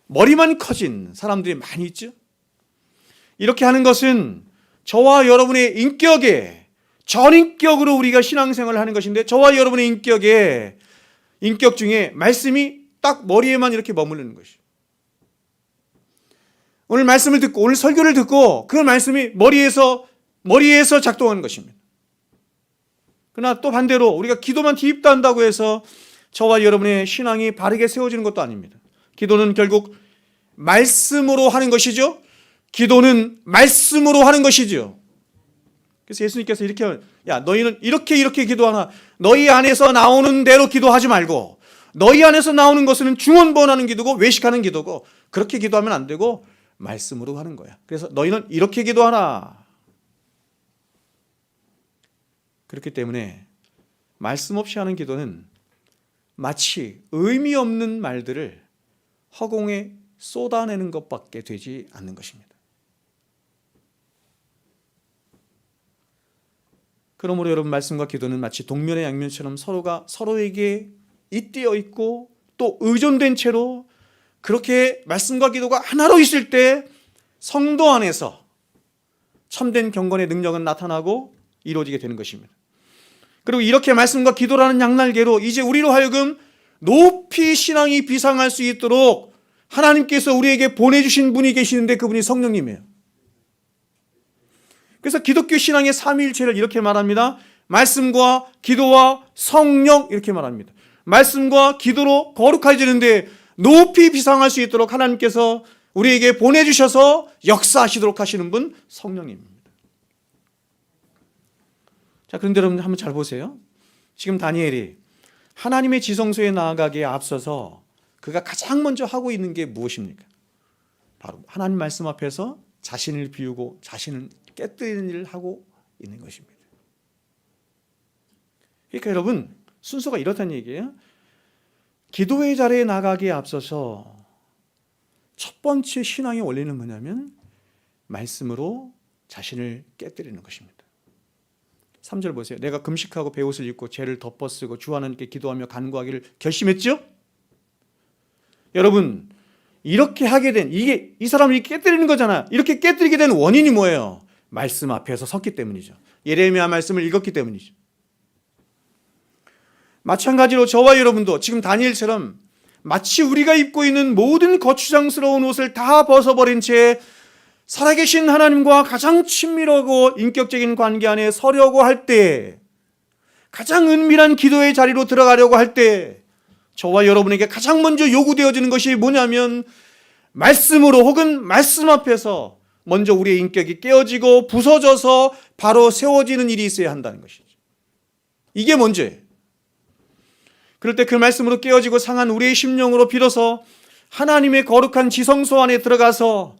머리만 커진 사람들이 많이 있죠. 이렇게 하는 것은 저와 여러분의 인격에, 전인격으로 우리가 신앙생활을 하는 것인데, 저와 여러분의 인격 중에 말씀이 딱 머리에만 이렇게 머무르는 것이죠. 오늘 말씀을 듣고, 오늘 설교를 듣고 그 말씀이 머리에서 작동하는 것입니다. 그러나 또 반대로 우리가 기도만 기입다 한다고 해서 저와 여러분의 신앙이 바르게 세워지는 것도 아닙니다. 기도는 결국 말씀으로 하는 것이죠. 기도는 말씀으로 하는 것이죠. 그래서 예수님께서 이렇게, 야, 너희는 이렇게 기도하나, 너희 안에서 나오는 대로 기도하지 말고, 너희 안에서 나오는 것은 중언부언하는 기도고 외식하는 기도고, 그렇게 기도하면 안 되고 말씀으로 하는 거야. 그래서 너희는 이렇게 기도하라. 그렇기 때문에 말씀 없이 하는 기도는 마치 의미 없는 말들을 허공에 쏟아내는 것밖에 되지 않는 것입니다. 그러므로 여러분, 말씀과 기도는 마치 동면의 양면처럼 서로가 서로에게 잇대어 있고 또 의존된 채로, 그렇게 말씀과 기도가 하나로 있을 때 성도 안에서 참된 경건의 능력은 나타나고 이루어지게 되는 것입니다. 그리고 이렇게 말씀과 기도라는 양날개로 이제 우리로 하여금 높이 신앙이 비상할 수 있도록 하나님께서 우리에게 보내주신 분이 계시는데, 그분이 성령님이에요. 그래서 기독교 신앙의 삼위일체를 이렇게 말합니다. 말씀과 기도와 성령, 이렇게 말합니다. 말씀과 기도로 거룩해지는데 높이 비상할 수 있도록 하나님께서 우리에게 보내주셔서 역사하시도록 하시는 분, 성령님입니다. 자, 그런데 여러분 한번 잘 보세요. 지금 다니엘이 하나님의 지성소에 나아가기에 앞서서 그가 가장 먼저 하고 있는 게 무엇입니까? 바로 하나님 말씀 앞에서 자신을 비우고 자신을 깨뜨리는 일을 하고 있는 것입니다. 그러니까 여러분, 순서가 이렇다는 얘기예요. 기도의 자리에 나가기에 앞서서 첫 번째 신앙의 원리는 뭐냐면 말씀으로 자신을 깨뜨리는 것입니다. 3절 보세요. 내가 금식하고 베옷을 입고 죄를 덮어쓰고 주 하나님께 기도하며 간구하기를 결심했죠? 여러분, 이렇게 하게 된, 이 사람을 깨뜨리는 거잖아. 이렇게 깨뜨리게 된 원인이 뭐예요? 말씀 앞에서 섰기 때문이죠. 예레미야 말씀을 읽었기 때문이죠. 마찬가지로 저와 여러분도 지금 다니엘처럼 마치 우리가 입고 있는 모든 거추장스러운 옷을 다 벗어버린 채 살아계신 하나님과 가장 친밀하고 인격적인 관계 안에 서려고 할 때, 가장 은밀한 기도의 자리로 들어가려고 할 때, 저와 여러분에게 가장 먼저 요구되어지는 것이 뭐냐면 말씀으로, 혹은 말씀 앞에서 먼저 우리의 인격이 깨어지고 부서져서 바로 세워지는 일이 있어야 한다는 것이죠. 이게 먼저예요. 그럴 때 그 말씀으로 깨어지고 상한 우리의 심령으로 빌어서 하나님의 거룩한 지성소 안에 들어가서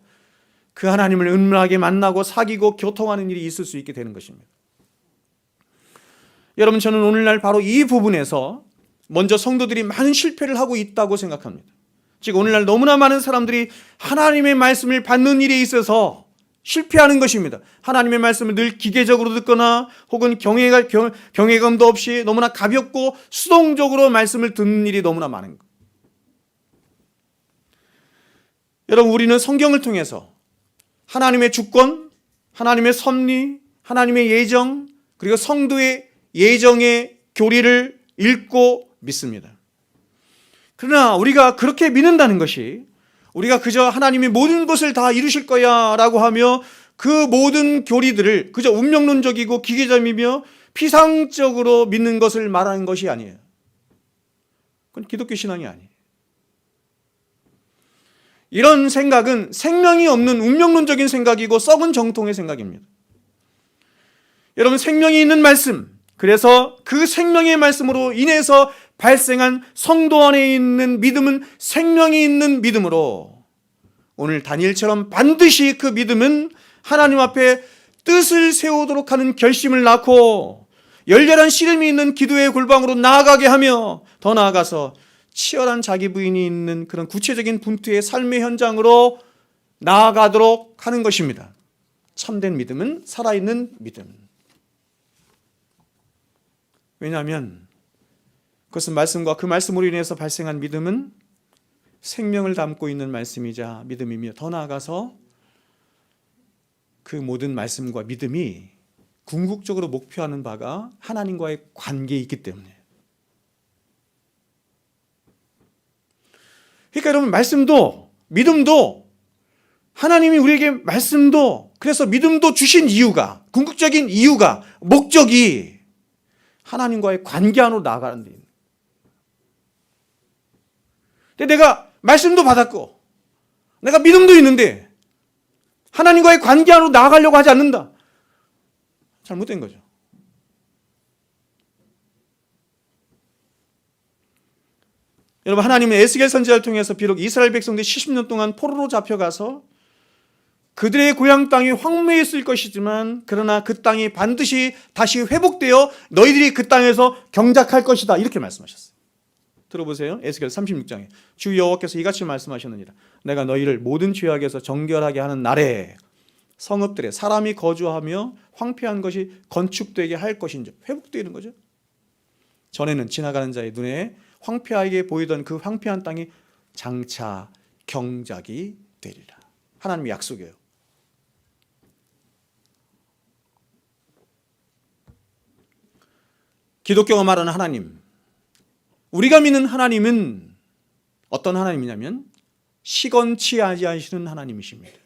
그 하나님을 은밀하게 만나고 사귀고 교통하는 일이 있을 수 있게 되는 것입니다. 여러분, 저는 오늘날 바로 이 부분에서 먼저 성도들이 많은 실패를 하고 있다고 생각합니다. 즉, 오늘날 너무나 많은 사람들이 하나님의 말씀을 받는 일에 있어서 실패하는 것입니다. 하나님의 말씀을 늘 기계적으로 듣거나 혹은 경외감도 없이 너무나 가볍고 수동적으로 말씀을 듣는 일이 너무나 많은 것. 여러분, 우리는 성경을 통해서 하나님의 주권, 하나님의 섭리, 하나님의 예정, 그리고 성도의 예정의 교리를 읽고 믿습니다. 그러나 우리가 그렇게 믿는다는 것이, 우리가 그저 하나님이 모든 것을 다 이루실 거야 라고 하며 그 모든 교리들을 그저 운명론적이고 기계점이며 피상적으로 믿는 것을 말하는 것이 아니에요. 그건 기독교 신앙이 아니에요. 이런 생각은 생명이 없는 운명론적인 생각이고 썩은 정통의 생각입니다. 여러분, 생명이 있는 말씀, 그래서 그 생명의 말씀으로 인해서 발생한 성도 안에 있는 믿음은 생명이 있는 믿음으로, 오늘 다니엘처럼 반드시 그 믿음은 하나님 앞에 뜻을 세우도록 하는 결심을 낳고 열렬한 씨름이 있는 기도의 골방으로 나아가게 하며, 더 나아가서 치열한 자기 부인이 있는 그런 구체적인 분투의 삶의 현장으로 나아가도록 하는 것입니다. 참된 믿음은 살아있는 믿음. 왜냐하면 그것은 말씀과 그 말씀으로 인해서 발생한 믿음은 생명을 담고 있는 말씀이자 믿음이며, 더 나아가서 그 모든 말씀과 믿음이 궁극적으로 목표하는 바가 하나님과의 관계에 있기 때문에. 그러니까 여러분, 말씀도 믿음도 하나님이 우리에게 말씀도, 그래서 믿음도 주신 이유가, 궁극적인 이유가, 목적이 하나님과의 관계 안으로 나아가는 데 있는. 근데 내가 말씀도 받았고 내가 믿음도 있는데 하나님과의 관계 안으로 나아가려고 하지 않는다. 잘못된 거죠. 여러분, 하나님은 에스겔 선지자를 통해서 비록 이스라엘 백성들이 70년 동안 포로로 잡혀가서 그들의 고향 땅이 황폐했을 것이지만, 그러나 그 땅이 반드시 다시 회복되어 너희들이 그 땅에서 경작할 것이다, 이렇게 말씀하셨어요. 들어보세요. 에스겔 36장에 주 여호와께서 이같이 말씀하셨느니라. 내가 너희를 모든 죄악에서 정결하게 하는 날에 성읍들에 사람이 거주하며 황폐한 것이 건축되게 할 것인지, 회복되는 거죠. 전에는 지나가는 자의 눈에 황폐하게 보이던 그 황폐한 땅이 장차 경작이 되리라. 하나님의 약속이에요. 기독교가 말하는 하나님, 우리가 믿는 하나님은 어떤 하나님이냐면 시건치 아니하시는 하나님이십니다.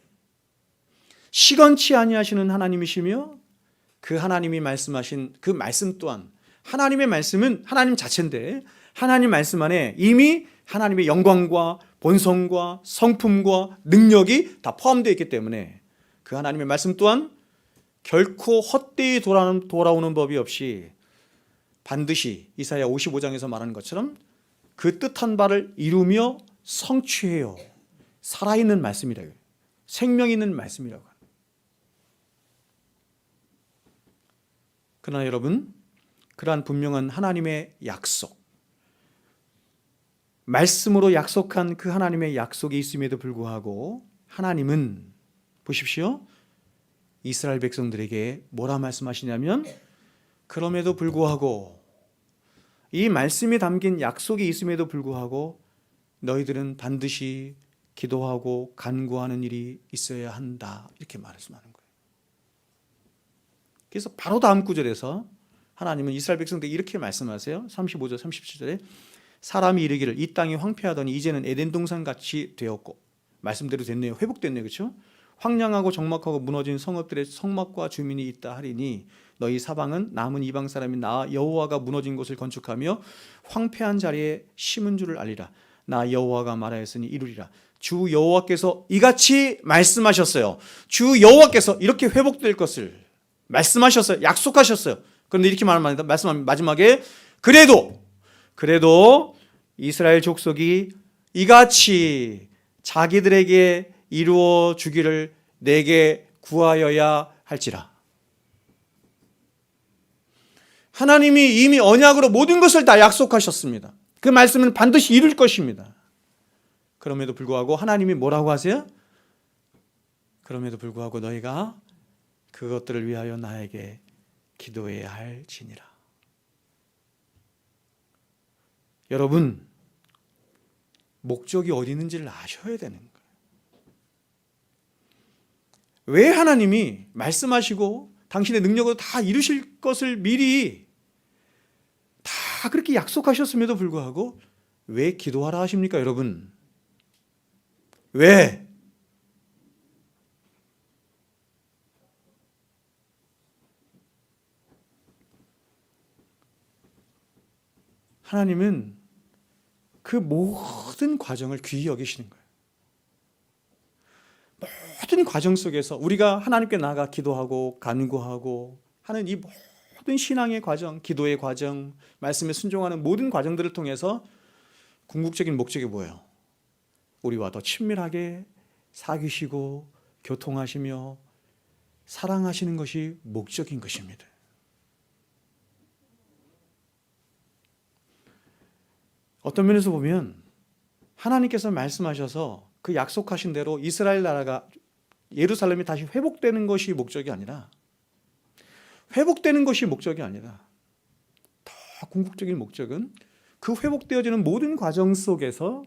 시건치 아니하시는 하나님이시며, 그 하나님이 말씀하신 그 말씀 또한, 하나님의 말씀은 하나님 자체인데 하나님 말씀 안에 이미 하나님의 영광과 본성과 성품과 능력이 다 포함되어 있기 때문에 그 하나님의 말씀 또한 결코 헛되이 돌아오는 법이 없이 반드시 이사야 55장에서 말하는 것처럼 그 뜻한 바를 이루며 성취해요. 살아있는 말씀이라고요. 생명 있는 말씀이라고. 그러나 여러분, 그러한 분명한 하나님의 약속, 말씀으로 약속한 그 하나님의 약속이 있음에도 불구하고 하나님은 보십시오, 이스라엘 백성들에게 뭐라 말씀하시냐면, 그럼에도 불구하고, 이 말씀이 담긴 약속이 있음에도 불구하고 너희들은 반드시 기도하고 간구하는 일이 있어야 한다, 이렇게 말씀하는 거예요. 그래서 바로 다음 구절에서 하나님은 이스라엘 백성들에게 이렇게 말씀하세요. 35절 37절에 사람이 이르기를 이 땅이 황폐하더니 이제는 에덴 동산 같이 되었고, 말씀대로 됐네요. 회복됐네요. 그렇죠? 황량하고 적막하고 무너진 성읍들의 성막과 주민이 있다 하리니 너희 사방은 남은 이방 사람이 나 여호와가 무너진 곳을 건축하며 황폐한 자리에 심은 줄을 알리라. 나 여호와가 말하였으니 이루리라. 주 여호와께서 이같이 말씀하셨어요. 주 여호와께서 이렇게 회복될 것을 말씀하셨어요. 약속하셨어요. 그런데 이렇게 말합니다. 말씀하면 마지막에 그래도 이스라엘 족속이 이같이 자기들에게 이루어 주기를 내게 구하여야 할지라. 하나님이 이미 언약으로 모든 것을 다 약속하셨습니다. 그 말씀은 반드시 이룰 것입니다. 그럼에도 불구하고 하나님이 뭐라고 하세요? 그럼에도 불구하고 너희가 그것들을 위하여 나에게 기도해야 할지니라. 여러분, 목적이 어디 있는지를 아셔야 되는 거예요. 왜 하나님이 말씀하시고 당신의 능력으로 다 이루실 것을 미리 다 그렇게 약속하셨음에도 불구하고 왜 기도하라 하십니까, 여러분? 왜? 하나님은 그 모든 과정을 귀히 여기시는 거예요. 모든 과정 속에서 우리가 하나님께 나아가 기도하고 간구하고 하는 이 모든 신앙의 과정, 기도의 과정, 말씀에 순종하는 모든 과정들을 통해서 궁극적인 목적이 뭐예요? 우리와 더 친밀하게 사귀시고 교통하시며 사랑하시는 것이 목적인 것입니다. 어떤 면에서 보면 하나님께서 말씀하셔서 그 약속하신 대로 이스라엘 나라가 예루살렘이 다시 회복되는 것이 목적이 아니라 더 궁극적인 목적은 그 회복되어지는 모든 과정 속에서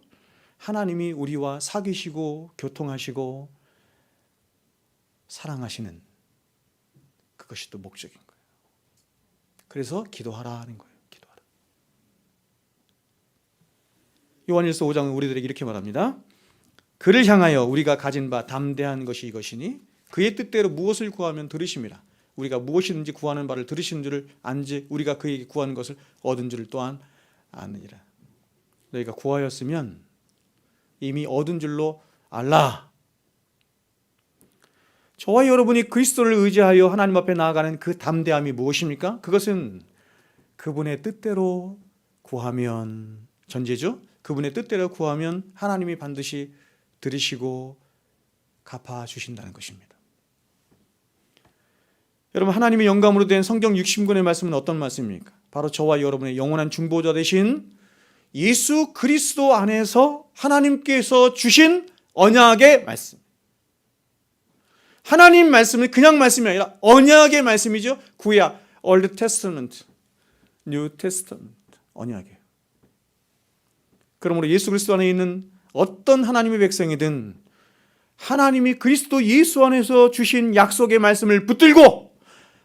하나님이 우리와 사귀시고 교통하시고 사랑하시는 그것이 또 목적인 거예요. 그래서 기도하라 하는 거예요. 기도하라. 요한일서 5장은 우리들에게 이렇게 말합니다. 그를 향하여 우리가 가진 바 담대한 것이 이것이니 그의 뜻대로 무엇을 구하면 들으심이라. 우리가 무엇이든지 구하는 바를 들으시는 줄을 안지 우리가 그에게 구하는 것을 얻은 줄을 또한 아느니라. 너희가 구하였으면 이미 얻은 줄로 알라. 저와 여러분이 그리스도를 의지하여 하나님 앞에 나아가는 그 담대함이 무엇입니까? 그것은 그분의 뜻대로 구하면, 전제죠. 그분의 뜻대로 구하면 하나님이 반드시 들으시고 갚아주신다는 것입니다. 여러분, 하나님의 영감으로 된 성경 60권의 말씀은 어떤 말씀입니까? 바로 저와 여러분의 영원한 중보자 되신 예수 그리스도 안에서 하나님께서 주신 언약의 말씀. 하나님 말씀은 그냥 말씀이 아니라 언약의 말씀이죠. 구약, Old Testament, New Testament, 언약이에요. 그러므로 예수 그리스도 안에 있는 어떤 하나님의 백성이든 하나님이 그리스도 예수 안에서 주신 약속의 말씀을 붙들고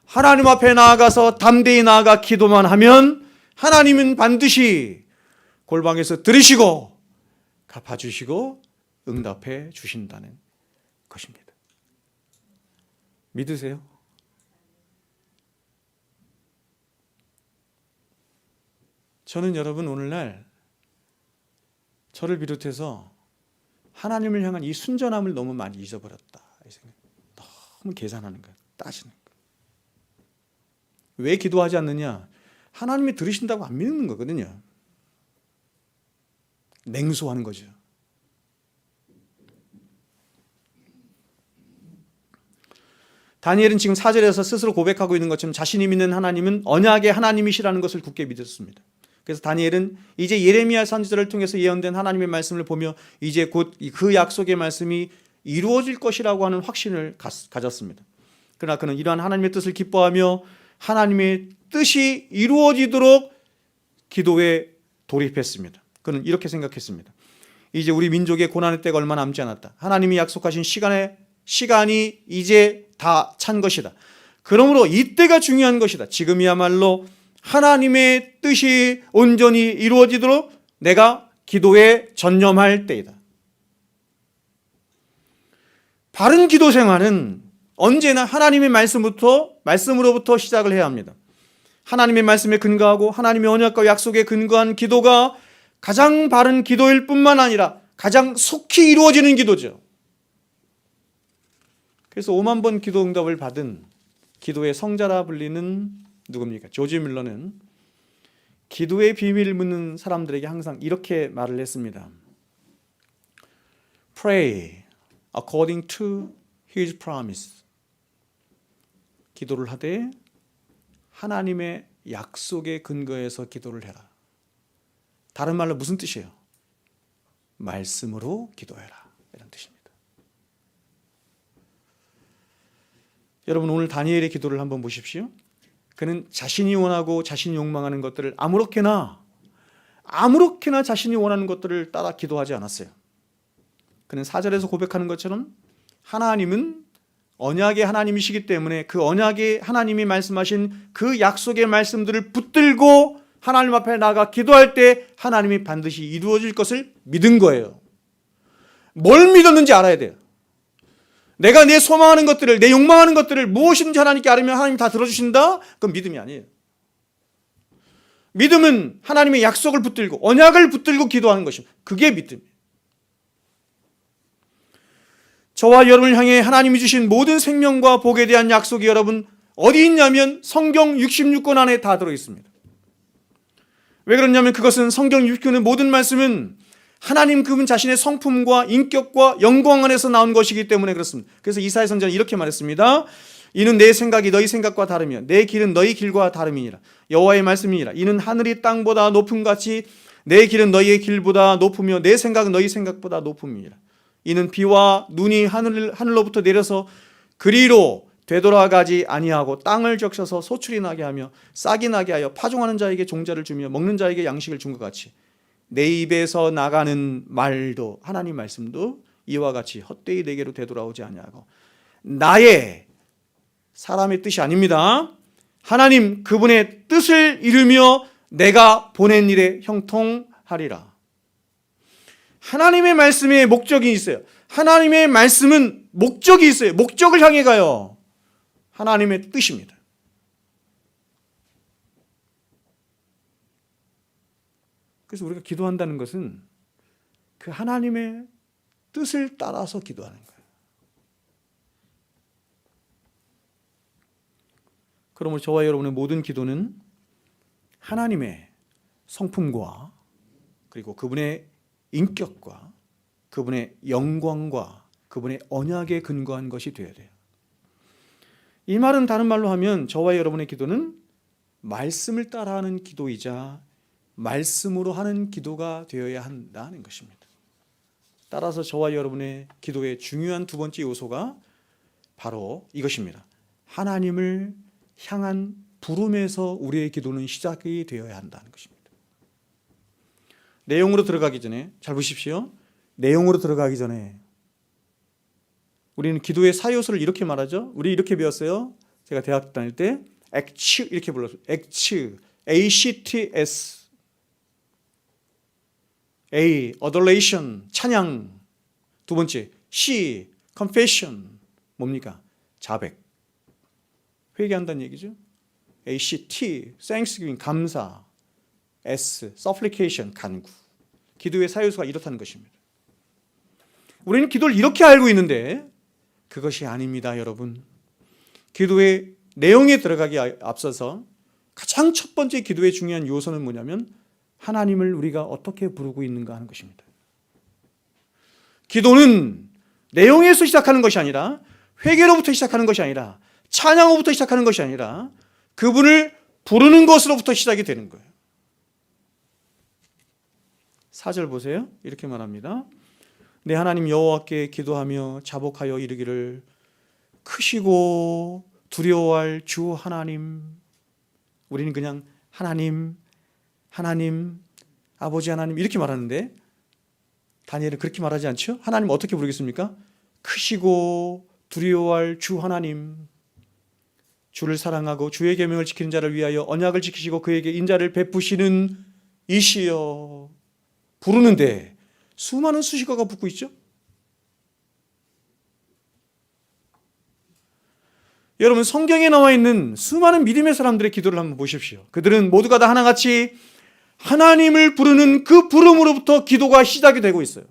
하나님 앞에 나아가서 담대히 나아가 기도만 하면 하나님은 반드시 골방에서 들으시고 갚아주시고 응답해 주신다는 것입니다. 믿으세요? 저는 여러분 오늘날 저를 비롯해서 하나님을 향한 이 순전함을 너무 많이 잊어버렸다. 너무 계산하는 거예요. 따지는 거예요. 왜 기도하지 않느냐? 하나님이 들으신다고 안 믿는 거거든요. 냉소하는 거죠. 다니엘은 지금 4절에서 스스로 고백하고 있는 것처럼 자신이 믿는 하나님은 언약의 하나님이시라는 것을 굳게 믿었습니다. 그래서 다니엘은 이제 예레미야 선지자를 통해서 예언된 하나님의 말씀을 보며 이제 곧 그 약속의 말씀이 이루어질 것이라고 하는 확신을 가졌습니다. 그러나 그는 이러한 하나님의 뜻을 기뻐하며 하나님의 뜻이 이루어지도록 기도에 돌입했습니다. 그는 이렇게 생각했습니다. 이제 우리 민족의 고난의 때가 얼마 남지 않았다. 하나님이 약속하신 시간이 이제 다 찬 것이다. 그러므로 이때가 중요한 것이다. 지금이야말로 하나님의 뜻이 온전히 이루어지도록 내가 기도에 전념할 때이다. 바른 기도 생활은 언제나 하나님의 말씀으로부터 시작을 해야 합니다. 하나님의 말씀에 근거하고 하나님의 언약과 약속에 근거한 기도가 가장 바른 기도일 뿐만 아니라 가장 속히 이루어지는 기도죠. 그래서 5만 번 기도 응답을 받은 기도의 성자라 불리는 누굽니까? 조지 뮬러는 기도의 비밀을 묻는 사람들에게 항상 이렇게 말을 했습니다. Pray according to His promise. 기도를 하되 하나님의 약속에 근거해서 기도를 해라. 다른 말로 무슨 뜻이에요? 말씀으로 기도해라. 이런 뜻입니다. 여러분 오늘 다니엘의 기도를 한번 보십시오. 그는 자신이 원하고 자신이 욕망하는 것들을 아무렇게나 자신이 원하는 것들을 따라 기도하지 않았어요. 그는 4절에서 고백하는 것처럼 하나님은 언약의 하나님이시기 때문에 그 언약의 하나님이 말씀하신 그 약속의 말씀들을 붙들고 하나님 앞에 나가 기도할 때 하나님이 반드시 이루어질 것을 믿은 거예요. 뭘 믿었는지 알아야 돼요. 내가 내 소망하는 것들을, 내 욕망하는 것들을 무엇인지 하나님께 알으면 하나님이 다 들어주신다? 그건 믿음이 아니에요. 믿음은 하나님의 약속을 붙들고 언약을 붙들고 기도하는 것입니다. 그게 믿음이에요. 저와 여러분을 향해 하나님이 주신 모든 생명과 복에 대한 약속이 여러분 어디 있냐면 성경 66권 안에 다 들어있습니다. 왜 그러냐면 그것은 성경 66권의 모든 말씀은 하나님 그분 자신의 성품과 인격과 영광 안에서 나온 것이기 때문에 그렇습니다. 그래서 이사야 선지자는 이렇게 말했습니다. 이는 내 생각이 너희 생각과 다르며 내 길은 너희 길과 다름이니라. 여호와의 말씀이니라. 이는 하늘이 땅보다 높음 같이 내 길은 너희의 길보다 높으며 내 생각은 너희 생각보다 높음이니라. 이는 비와 눈이 하늘로부터 내려서 그리로 되돌아가지 아니하고 땅을 적셔서 소출이 나게 하며 싹이 나게 하여 파종하는 자에게 종자를 주며 먹는 자에게 양식을 준 것 같이 내 입에서 나가는 말도 하나님 말씀도 이와 같이 헛되이 내게로 되돌아오지 아니하고 나의 사람의 뜻이 아닙니다. 하나님 그분의 뜻을 이루며 내가 보낸 일에 형통하리라. 하나님의 말씀에 목적이 있어요. 하나님의 말씀은 목적이 있어요. 목적을 향해 가요. 하나님의 뜻입니다. 그래서 우리가 기도한다는 것은 그 하나님의 뜻을 따라서 기도하는 거예요. 그러므로 저와 여러분의 모든 기도는 하나님의 성품과 그리고 그분의 인격과 그분의 영광과 그분의 언약에 근거한 것이 되어야 돼요. 이 말은 다른 말로 하면 저와 여러분의 기도는 말씀을 따라하는 기도이자 말씀으로 하는 기도가 되어야 한다는 것입니다. 따라서 저와 여러분의 기도의 중요한 두 번째 요소가 바로 이것입니다. 하나님을 향한 부름에서 우리의 기도는 시작이 되어야 한다는 것입니다. 내용으로 들어가기 전에 잘 보십시오. 내용으로 들어가기 전에 우리는 기도의 사요소를 이렇게 말하죠. 우리 이렇게 배웠어요. 제가 대학 다닐 때 액츠 이렇게 불렀어요. 액츠, ACTS, A, adoration, 찬양. 두 번째, C, confession, 뭡니까? 자백. 회개한다는 얘기죠. ACT, thanksgiving, 감사. S, supplication, 간구. 기도의 사유수가 이렇다는 것입니다. 우리는 기도를 이렇게 알고 있는데 그것이 아닙니다, 여러분. 기도의 내용에 들어가기 앞서서 가장 첫 번째 기도의 중요한 요소는 뭐냐면 하나님을 우리가 어떻게 부르고 있는가 하는 것입니다. 기도는 내용에서 시작하는 것이 아니라 회개로부터 시작하는 것이 아니라 찬양으로부터 시작하는 것이 아니라 그분을 부르는 것으로부터 시작이 되는 거예요. 4절 보세요. 이렇게 말합니다. 내 하나님 여호와께 기도하며 자복하여 이르기를 크시고 두려워할 주 하나님. 우리는 그냥 하나님, 아버지 하나님 이렇게 말하는데 다니엘은 그렇게 말하지 않죠? 하나님 어떻게 부르겠습니까? 크시고 두려워할 주 하나님. 주를 사랑하고 주의 계명을 지키는 자를 위하여 언약을 지키시고 그에게 인자를 베푸시는 이시여. 부르는데 수많은 수식어가 붙고 있죠? 여러분 성경에 나와 있는 수많은 믿음의 사람들의 기도를 한번 보십시오. 그들은 모두가 다 하나같이 하나님을 부르는 그 부름으로부터 기도가 시작이 되고 있어요.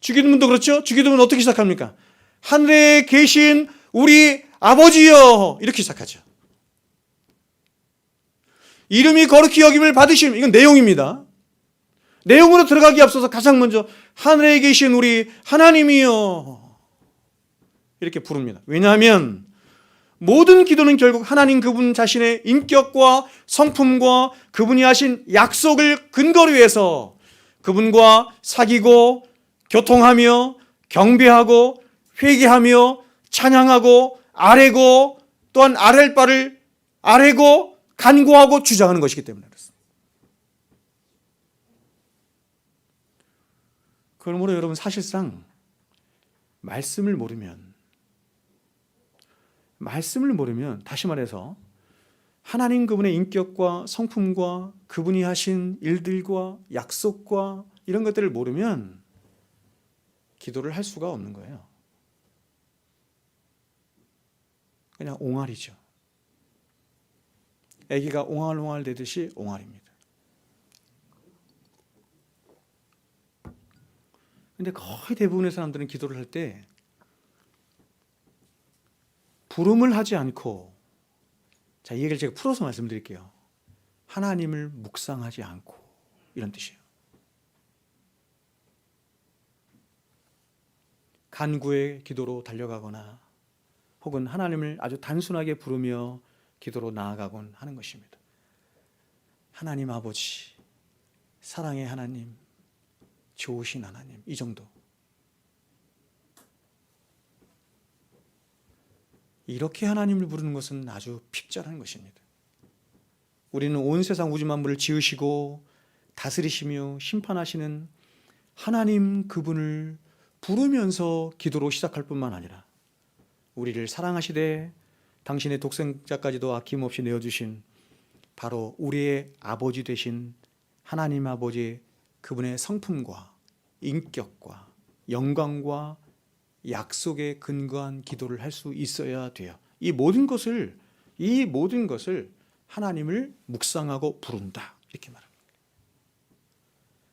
주기도문도 그렇죠? 주기도문은 어떻게 시작합니까? 하늘에 계신 우리 아버지여 이렇게 시작하죠. 이름이 거룩히 여김을 받으심 이건 내용입니다. 내용으로 들어가기 앞서서 가장 먼저 하늘에 계신 우리 하나님이여 이렇게 부릅니다. 왜냐하면 모든 기도는 결국 하나님 그분 자신의 인격과 성품과 그분이 하신 약속을 근거로 해서 그분과 사귀고 교통하며 경배하고 회개하며 찬양하고 아뢰고 또한 아랠 바를 아뢰고 간구하고 주장하는 것이기 때문에 그렇습니다. 그러므로 여러분 사실상 말씀을 모르면 다시 말해서 하나님 그분의 인격과 성품과 그분이 하신 일들과 약속과 이런 것들을 모르면 기도를 할 수가 없는 거예요. 그냥 옹알이죠. 아기가 옹알옹알 대듯이 옹알입니다. 근데 거의 대부분의 사람들은 기도를 할 때 부름을 하지 않고, 자, 이 얘기를 제가 풀어서 말씀드릴게요. 하나님을 묵상하지 않고, 이런 뜻이에요. 간구의 기도로 달려가거나 혹은 하나님을 아주 단순하게 부르며 기도로 나아가곤 하는 것입니다. 하나님 아버지, 사랑의 하나님, 좋으신 하나님, 이 정도. 이렇게 하나님을 부르는 것은 아주 핍절한 것입니다. 우리는 온 세상 우주 만물을 지으시고 다스리시며 심판하시는 하나님 그분을 부르면서 기도로 시작할 뿐만 아니라 우리를 사랑하시되 당신의 독생자까지도 아낌없이 내어주신 바로 우리의 아버지 되신 하나님 아버지 그분의 성품과 인격과 영광과 약속에 근거한 기도를 할 수 있어야 돼요. 이 모든 것을 하나님을 묵상하고 부른다, 이렇게 말합니다.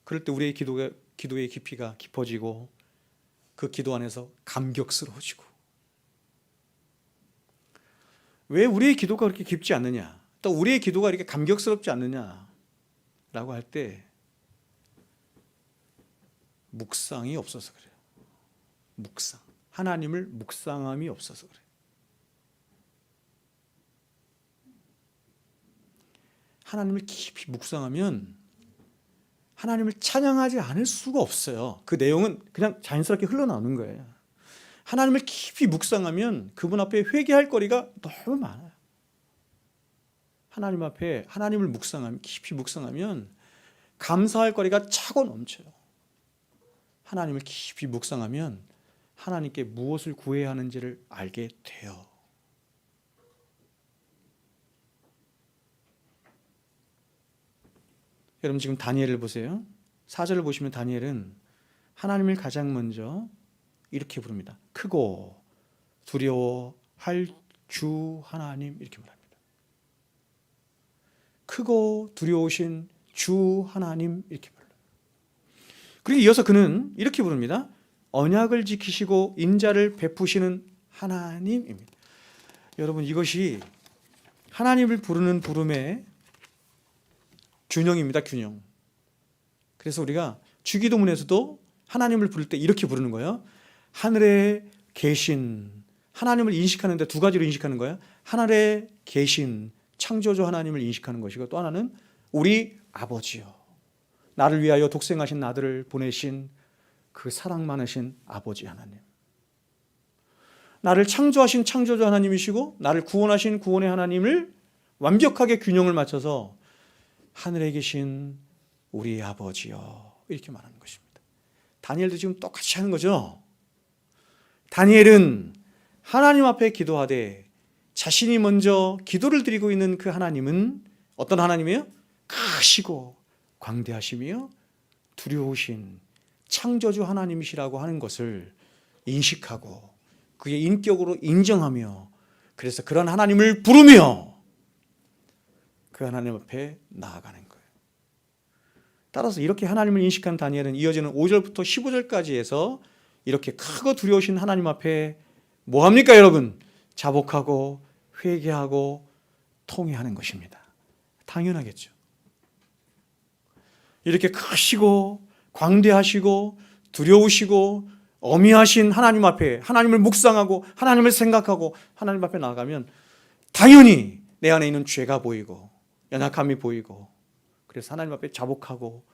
그럴 때 우리의 기도의 깊이가 깊어지고 그 기도 안에서 감격스러워지고. 왜 우리의 기도가 그렇게 깊지 않느냐, 또 우리의 기도가 이렇게 감격스럽지 않느냐라고 할 때 묵상이 없어서 그래요. 묵상, 하나님을 묵상함이 없어서 그래요. 하나님을 깊이 묵상하면 하나님을 찬양하지 않을 수가 없어요. 그 내용은 그냥 자연스럽게 흘러나오는 거예요. 하나님을 깊이 묵상하면 그분 앞에 회개할 거리가 너무 많아요. 하나님 앞에 하나님을 깊이 묵상하면 감사할 거리가 차고 넘쳐요. 하나님을 깊이 묵상하면 하나님께 무엇을 구해야 하는지를 알게 돼요. 여러분 지금 다니엘을 보세요. 4절을 보시면 다니엘은 하나님을 가장 먼저 이렇게 부릅니다. 크고 두려워할 주 하나님, 이렇게 말합니다. 크고 두려우신 주 하나님, 이렇게 말합니다. 그리고 이어서 그는 이렇게 부릅니다. 언약을 지키시고 인자를 베푸시는 하나님입니다. 여러분 이것이 하나님을 부르는 부름의 균형입니다. 균형. 그래서 우리가 주기도문에서도 하나님을 부를 때 이렇게 부르는 거예요. 하늘에 계신, 하나님을 인식하는데 두 가지로 인식하는 거예요. 하늘에 계신 창조주 하나님을 인식하는 것이고, 또 하나는 우리 아버지요, 나를 위하여 독생하신 아들을 보내신 그 사랑 많으신 아버지 하나님, 나를 창조하신 창조주 하나님이시고 나를 구원하신 구원의 하나님을 완벽하게 균형을 맞춰서 하늘에 계신 우리 아버지요, 이렇게 말하는 것입니다. 다니엘도 지금 똑같이 하는 거죠. 다니엘은 하나님 앞에 기도하되 자신이 먼저 기도를 드리고 있는 그 하나님은 어떤 하나님이에요? 크시고 광대하시며 두려우신 창조주 하나님이시라고 하는 것을 인식하고 그의 인격으로 인정하며, 그래서 그런 하나님을 부르며 그 하나님 앞에 나아가는 거예요. 따라서 이렇게 하나님을 인식한 다니엘은 이어지는 5절부터 15절까지 해서 이렇게 크고 두려우신 하나님 앞에 뭐합니까 여러분? 자복하고 회개하고 통회하는 것입니다. 당연하겠죠. 이렇게 크시고 광대하시고 두려우시고 어미하신 하나님 앞에 하나님을 묵상하고 하나님을 생각하고 하나님 앞에 나아가면 당연히 내 안에 있는 죄가 보이고 연약함이 보이고, 그래서 하나님 앞에 자복하고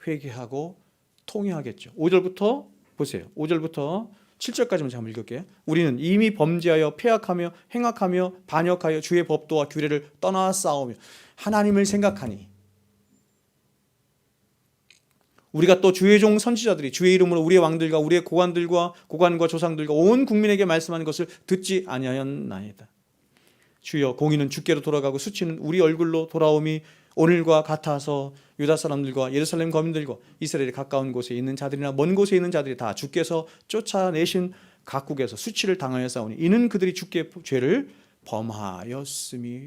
회개하고 통회하겠죠. 5절부터 보세요. 5절부터 7절까지만 제가 읽을게요. 우리는 이미 범죄하여 패악하며 행악하며 반역하여 주의 법도와 규례를 떠나 싸우며 하나님을 생각하니, 우리가 또 주의 종 선지자들이 주의 이름으로 우리의 왕들과 우리의 고관과 조상들과 온 국민에게 말씀하는 것을 듣지 아니하였나이다. 주여, 공의는 주께로 돌아가고 수치는 우리 얼굴로 돌아옴이 오늘과 같아서 유다 사람들과 예루살렘 거민들과 이스라엘에 가까운 곳에 있는 자들이나 먼 곳에 있는 자들이 다 주께서 쫓아내신 각국에서 수치를 당하여 싸우니 이는 그들이 주께 죄를 범하였음이니이다.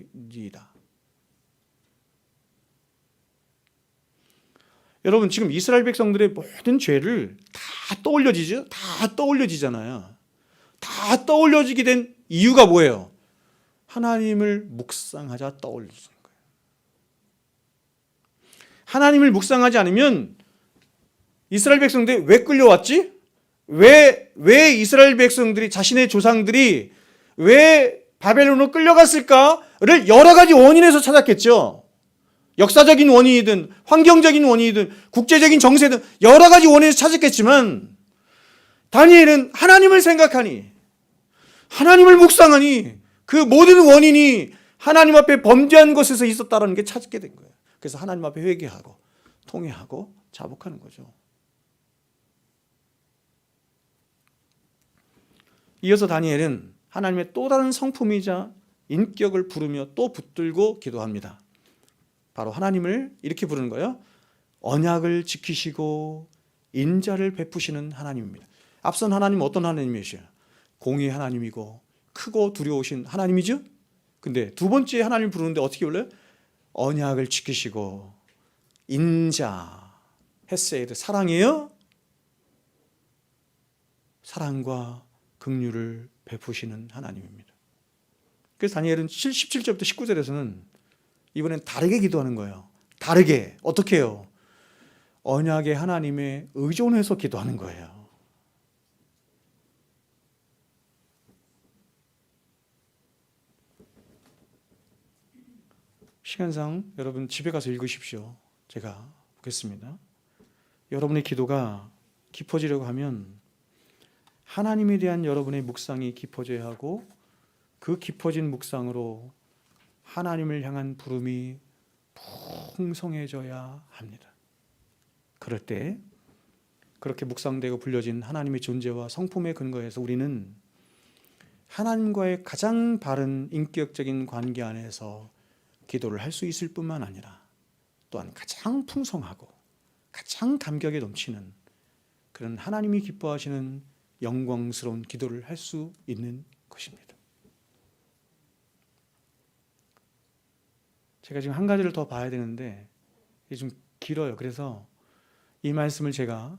여러분 지금 이스라엘 백성들의 모든 죄를 다 떠올려지죠? 다 떠올려지잖아요. 다 떠올려지게 된 이유가 뭐예요? 하나님을 묵상하자 떠올리는 거예요. 하나님을 묵상하지 않으면 이스라엘 백성들이 왜 끌려왔지? 왜 이스라엘 백성들이 자신의 조상들이 왜 바벨론으로 끌려갔을까를 여러 가지 원인에서 찾았겠죠. 역사적인 원인이든 환경적인 원인이든 국제적인 정세든 여러 가지 원인에서 찾았겠지만 다니엘은 하나님을 생각하니 하나님을 묵상하니 그 모든 원인이 하나님 앞에 범죄한 것에서 있었다는 게 찾게 된 거예요. 그래서 하나님 앞에 회개하고 통회하고 자복하는 거죠. 이어서 다니엘은 하나님의 또 다른 성품이자 인격을 부르며 또 붙들고 기도합니다. 바로 하나님을 이렇게 부르는 거예요. 언약을 지키시고 인자를 베푸시는 하나님입니다. 앞선 하나님은 어떤 하나님이시요? 공의 하나님이고 크고 두려우신 하나님이죠. 근데 두 번째 하나님 부르는데 어떻게 불러요? 언약을 지키시고 인자, 헤세드, 사랑이에요. 사랑과 긍휼을 베푸시는 하나님입니다. 그래서 다니엘은 17절부터 19절에서는 이번엔 다르게 기도하는 거예요. 다르게. 어떻게 해요? 언약의 하나님에 의존해서 기도하는 거예요. 시간상 여러분 집에 가서 읽으십시오. 제가 보겠습니다. 여러분의 기도가 깊어지려고 하면 하나님에 대한 여러분의 묵상이 깊어져야 하고 그 깊어진 묵상으로 하나님을 향한 부름이 풍성해져야 합니다. 그럴 때 그렇게 묵상되고 불려진 하나님의 존재와 성품에 근거해서 우리는 하나님과의 가장 바른 인격적인 관계 안에서 기도를 할 수 있을 뿐만 아니라 또한 가장 풍성하고 가장 감격에 넘치는 그런 하나님이 기뻐하시는 영광스러운 기도를 할 수 있는 것입니다. 제가 지금 한 가지를 더 봐야 되는데 이게 좀 길어요. 그래서 이 말씀을 제가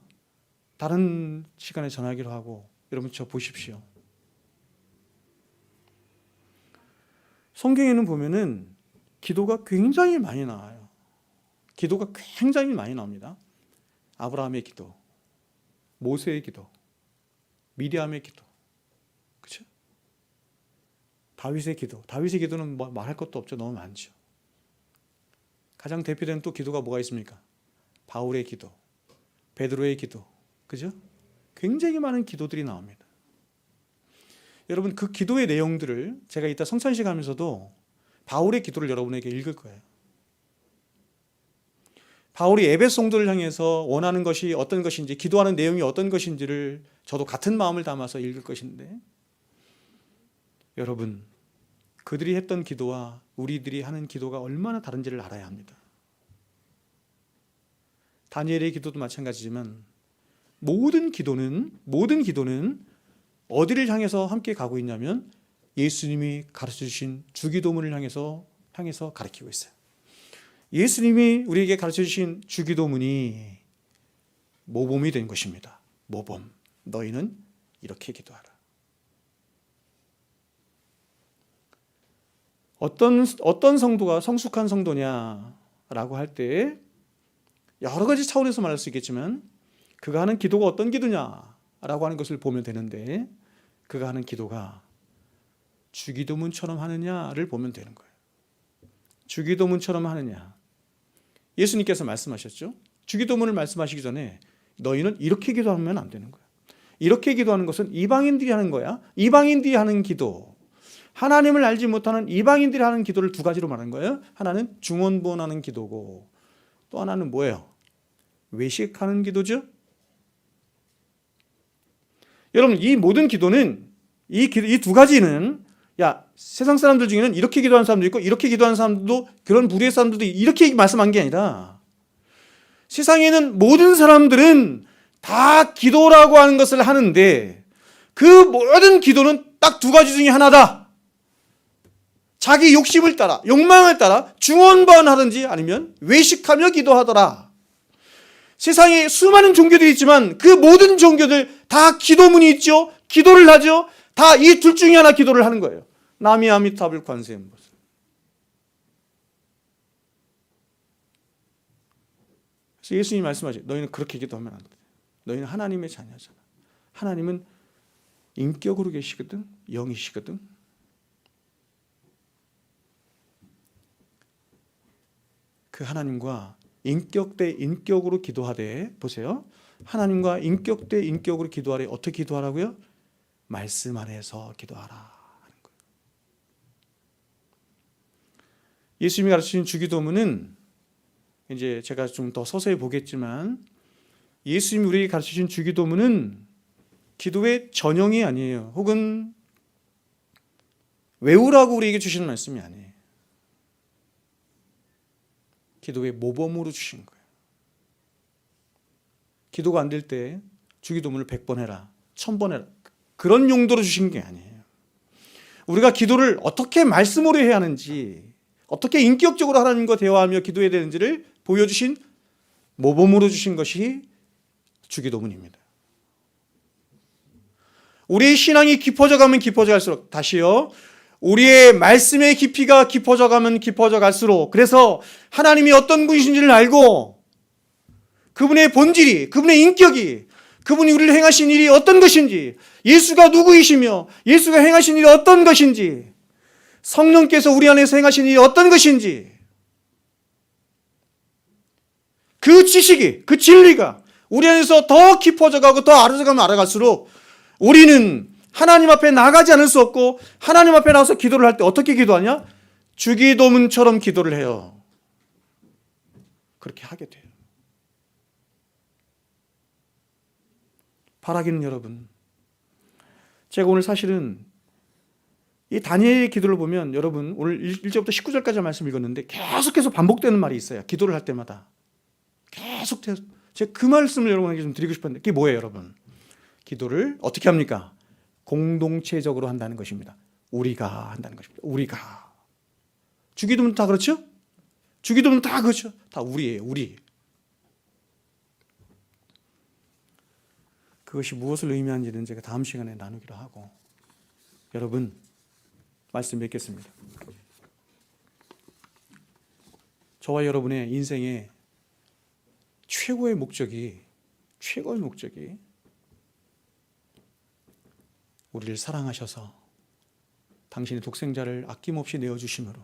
다른 시간에 전하기로 하고 여러분 저 보십시오. 성경에는 보면은 기도가 굉장히 많이 나와요. 기도가 굉장히 많이 나옵니다. 아브라함의 기도, 모세의 기도, 미리암의 기도, 그렇죠? 다윗의 기도. 다윗의 기도는 뭐 말할 것도 없죠. 너무 많죠. 가장 대표되는 또 기도가 뭐가 있습니까? 바울의 기도, 베드로의 기도, 그죠? 굉장히 많은 기도들이 나옵니다. 여러분 그 기도의 내용들을 제가 이따 성찬식 하면서도 바울의 기도를 여러분에게 읽을 거예요. 바울이 에베소 성도를 향해서 원하는 것이 어떤 것인지, 기도하는 내용이 어떤 것인지를 저도 같은 마음을 담아서 읽을 것인데 여러분 그들이 했던 기도와 우리들이 하는 기도가 얼마나 다른지를 알아야 합니다. 다니엘의 기도도 마찬가지지만 모든 기도는 어디를 향해서 함께 가고 있냐면 예수님이 가르쳐주신 주기도문을 향해서 가르치고 있어요. 예수님이 우리에게 가르쳐주신 주기도문이 모범이 된 것입니다. 모범. 너희는 이렇게 기도하라. 어떤 성도가 성숙한 성도냐라고 할 때 여러 가지 차원에서 말할 수 있겠지만 그가 하는 기도가 어떤 기도냐라고 하는 것을 보면 되는데 그가 하는 기도가 주기도문처럼 하느냐를 보면 되는 거예요. 주기도문처럼 하느냐. 예수님께서 말씀하셨죠. 주기도문을 말씀하시기 전에 너희는 이렇게 기도하면 안 되는 거야. 이렇게 기도하는 것은 이방인들이 하는 거야. 이방인들이 하는 기도. 하나님을 알지 못하는 이방인들이 하는 기도를 두 가지로 말하는 거예요. 하나는 중언부언하는 기도고 또 하나는 뭐예요? 외식하는 기도죠. 여러분 이 모든 기도는 이 두 가지는 세상 사람들 중에는 이렇게 기도하는 사람도 있고 이렇게 기도하는 사람들도 그런 부류의 사람들도 이렇게 말씀한 게 아니라 세상에는 모든 사람들은 다 기도라고 하는 것을 하는데 그 모든 기도는 딱 두 가지 중에 하나다. 자기 욕심을 따라 욕망을 따라 중언부언하든지 아니면 외식하며 기도하더라. 세상에 수많은 종교들이 있지만 그 모든 종교들 다 기도문이 있죠. 기도를 하죠. 다 이 둘 중에 하나 기도를 하는 거예요. 나미 아미타불 관세음보살. 그래서 예수님이 말씀하죠. 너희는 그렇게 기도하면 안 돼. 너희는 하나님의 자녀잖아. 하나님은 인격으로 계시거든. 영이시거든. 그 하나님과 인격 대 인격으로 기도하되, 보세요. 하나님과 인격 대 인격으로 기도하래. 어떻게 기도하라고요? 말씀 안에서 기도하라 하는 거예요. 예수님이 가르치신 주기도문은 이제 제가 좀 더 서서히 보겠지만, 예수님이 우리에게 가르치신 주기도문은 기도의 전형이 아니에요. 혹은 외우라고 우리에게 주시는 말씀이 아니에요. 기도의 모범으로 주신 거예요. 기도가 안 될 때 주기도문을 100번 해라, 1000번 해라, 그런 용도로 주신 게 아니에요. 우리가 기도를 어떻게 말씀으로 해야 하는지, 어떻게 인격적으로 하나님과 대화하며 기도해야 되는지를 보여주신 모범으로 주신 것이 주기도문입니다. 우리의 신앙이 깊어져 가면 깊어져 갈수록, 다시요, 우리의 말씀의 깊이가 깊어져 가면 깊어져 갈수록, 그래서 하나님이 어떤 분이신지를 알고 그분의 본질이, 그분의 인격이, 그분이 우리를 행하신 일이 어떤 것인지, 예수가 누구이시며 예수가 행하신 일이 어떤 것인지, 성령께서 우리 안에서 행하신 일이 어떤 것인지, 그 지식이, 그 진리가 우리 안에서 더 깊어져 가고 더 알아가면 알아갈수록 우리는 하나님 앞에 나가지 않을 수 없고, 하나님 앞에 나와서 기도를 할 때 어떻게 기도하냐? 주기도문처럼 기도를 해요. 그렇게 하게 돼요. 바라기는 여러분, 제가 오늘 사실은 이 다니엘의 기도를 보면, 여러분 오늘 1절부터 19절까지 말씀 읽었는데 계속해서 반복되는 말이 있어요. 기도를 할 때마다 계속. 제가 그 말씀을 여러분에게 좀 드리고 싶었는데, 그게 뭐예요 여러분? 기도를 어떻게 합니까? 공동체적으로 한다는 것입니다. 우리가 한다는 것입니다. 우리가. 주기도문 다 그렇죠? 주기도문 다 그렇죠? 다 우리예요. 우리. 그것이 무엇을 의미하는지는 제가 다음 시간에 나누기로 하고, 여러분 말씀 맺겠습니다. 저와 여러분의 인생의 최고의 목적이 우리를 사랑하셔서 당신의 독생자를 아낌없이 내어주심으로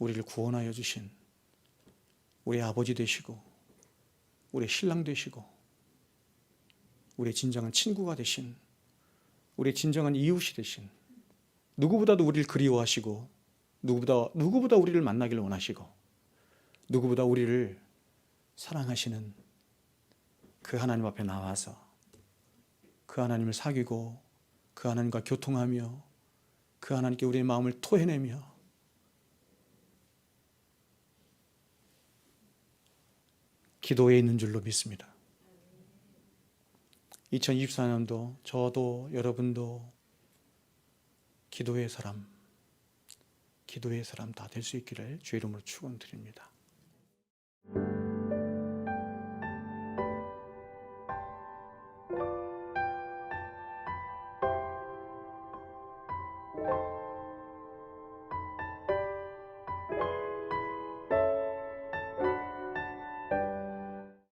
우리를 구원하여 주신 우리의 아버지 되시고, 우리의 신랑 되시고, 우리의 진정한 친구가 되신, 우리의 진정한 이웃이 되신, 누구보다도 우리를 그리워하시고, 누구보다 우리를 만나기를 원하시고, 누구보다 우리를 사랑하시는 그 하나님 앞에 나와서 그 하나님을 사귀고, 그 하나님과 교통하며, 그 하나님께 우리의 마음을 토해내며, 기도에 있는 줄로 믿습니다. 2024년도 저도 여러분도 기도의 사람 다 될 수 있기를 주의 이름으로 축원드립니다.